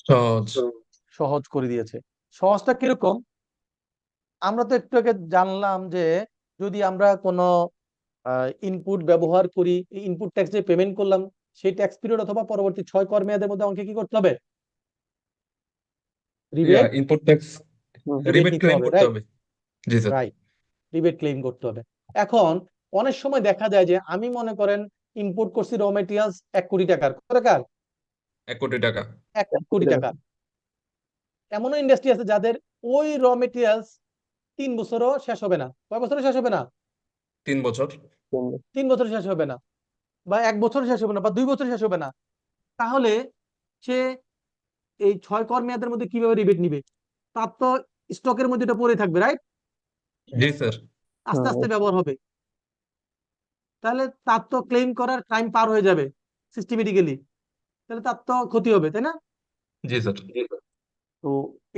S4: সহজ।
S2: সহজ করে দিয়েছে। সহজটা কিরকম? আমরা তো একটু আগে জানলাম যে যদি আমরা কোনো ইনপুট ব্যবহার করি, ইনপুট ট্যাক্স যে পেমেন্ট করলাম সেই ট্যাক্স পিরিয়ড অথবা পরবর্তী 6 কর মেয়াদের মধ্যে আমাকে কি করতে হবে?
S4: ইয়া
S2: রিবেট
S4: ইনপুট ট্যাক্স রিবেট
S2: নিতে
S4: ক্লেম
S2: হবে,
S4: করতে
S2: রাইট?
S4: হবে। জি স্যার।
S2: রাইট, রিবেট ক্লেম করতে হবে। এখন অনেক সময় দেখা যায় যে আমি মনে করেন ইম্পোর্ট করছি র মেটেরিয়ালস 1 কোটি টাকার, কত টাকার?
S4: 1 কোটি টাকা।
S2: 1 কোটি টাকা। এমনও ইন্ডাস্ট্রি আছে যাদের ওই র মেটেরিয়ালস 3 বছরও শেষ হবে না। কয় বছরও শেষ হবে না?
S4: 3 বছর।
S2: 3 বছর শেষ হবে না, বা 1 বছর শেষ হবে না, বা 2 বছর শেষ হবে না। তাহলে সে এই 6 কর মেয়াদের মধ্যে কিভাবে রিবেট নিবে? তার তো স্টকের মধ্যে এটা পড়ে থাকবে, রাইট?
S4: জি স্যার।
S2: আস্তে আস্তে ব্যবহার হবে। তাহলে তার তো ক্লেম করার টাইম পার হয়ে যাবে সিস্টেমেটিক্যালি, তাহলে তার তো ক্ষতি হবে, তাই না?
S4: জি স্যার।
S2: তো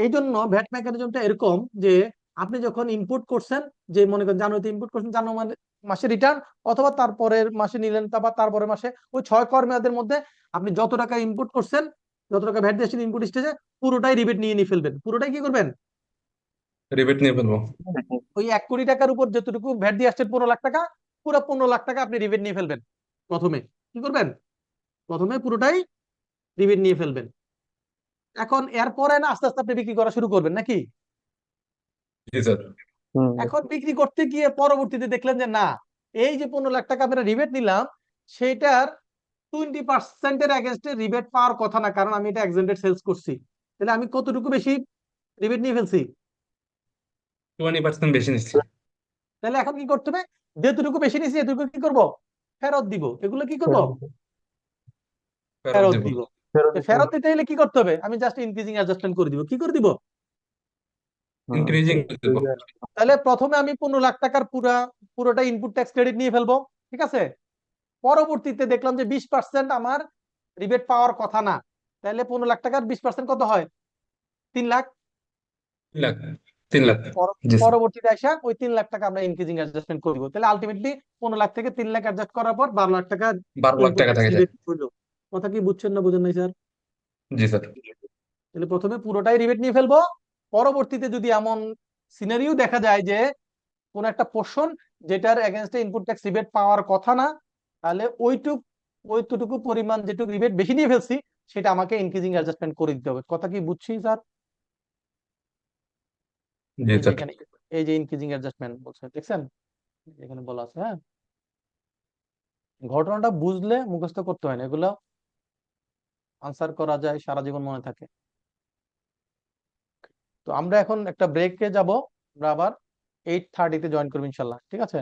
S2: এই জন্য ভ্যাট মেকানিজমটা এরকম যে আপনি যখন ইনপুট করছেন, যে মনে করেন জানুয়ারিতে ইনপুট করছেন, জানুয়ারি মাসে রিটার্ন, অথবা তারপরের মাসে নিলেন, তারপর তারপরের মাসে, ওই 6 কর মেয়াদের মধ্যে আপনি যত টাকা ইনপুট করছেন, যত টাকা ভ্যাট দিয়েছেন ইনপুট স্টেজে, পুরোটাই রিবেট নিয়ে ফেলবেন। পুরোটাই কি করবেন?
S4: রিবেট নিয়ে ফেলবো।
S2: ওই 1 কোটি টাকার উপর যতটুকু ভ্যাট দিয়ে আসছেন 15 লাখ টাকা, পুরো 15 লাখ টাকা আপনি রিবেট নিয়ে ফেলবেন। প্রথমে কি করবেন? প্রথমে পুরোটাই রিবেট নিয়ে ফেলবেন। এখন এরপরে না আস্তে আস্তে আপনি বিক্রি করা শুরু করবেন নাকি?
S4: জি স্যার।
S2: এখন বিক্রি করতে গিয়ে পরবর্তীতে দেখলেন যে না, এই যে 15 লাখ টাকা আমরা রিবেট নিলাম, সেটার 20% এগেনস্টে রিবেট পাওয়ার কথা না, কারণ আমি এটা এক্সেন্টেড সেলস করছি। তাহলে আমি কতটুকু বেশি রিবেট নিয়ে ফেলছি?
S4: 20% বেশি নিচ্ছি।
S2: তাহলে এখন কি করতে হবে? যেটুকু বেশি নিয়েছি এটুকু কি করব? ফেরত দিব। এগুলো কি করব?
S4: ফেরত
S2: ফেরত
S4: দিব।
S2: দিব। ফেরত দিতে হলে কি করতে হবে? আমি জাস্ট ইনক্রিজিং অ্যাডজাস্টমেন্ট করে দিব। কি করে দিব?
S4: ইনক্রিজিং দিব।
S2: তাহলে প্রথমে আমি 15 লাখ টাকার পুরোটা ইনপুট ট্যাক্স ক্রেডিট নিয়ে ফেলবো, ঠিক আছে? পরবর্তীতে দেখলাম যে 20% আমার রিবেট পাওয়ার কথা না, তাহলে 15 লাখ টাকার 20% কত হয়? 3 লাখ।
S4: 3 লাখ। 3 লাখ। জি স্যার।
S2: পরবর্তীতে আসা ওই 3 লাখ টাকা আমরা ইনক্রিজিং অ্যাডজাস্টমেন্ট করব। তাহলে আলটিমেটলি 15 লাখ থেকে 3 লাখ অ্যাডজাস্ট করার পর 12 লাখ টাকা
S4: 12 লাখ
S2: ইনপুট
S4: টাকা
S2: ট্যাক্স
S4: থাকে যায়।
S2: রিবেট হলো। কথা কি বুঝছেন না বুঝেন নাই স্যার?
S4: জি স্যার।
S2: তাহলে প্রথমে পুরোটাই রিবেট নিয়ে ফেলবো। পরবর্তীতে যদি এমন সিনারিও দেখা যায় যে কোন একটা পোর্শন যেটার এগেইনস্টে ইনপুট ট্যাক্স রিবেট পাওয়ার কথা না, তাহলে ওইটুকু পরিমাণ যেটুকু রিবেট বেশি নিয়ে ফেলছি, সেটা আমাকে ইনক্রিজিং অ্যাডজাস্টমেন্ট করে দিতে হবে। কথা কি বুঝছি স্যার?
S4: জি
S2: এই যে
S4: স্যার।
S2: এখানে এই যে ইনক্রিজিং অ্যাডজাস্টমেন্ট বলছে, দেখছেন এখানে বলা আছে। হ্যাঁ, ঘটনাটা বুঝলে মুখস্থ করতে হয় না, এগুলো আনসার করা যায়, সারা জীবন মনে থাকে। তো আমরা এখন একটা ব্রেকে যাব, আমরা আবার 8:30 তে জয়েন করবো ইনশাল্লাহ, ঠিক আছে?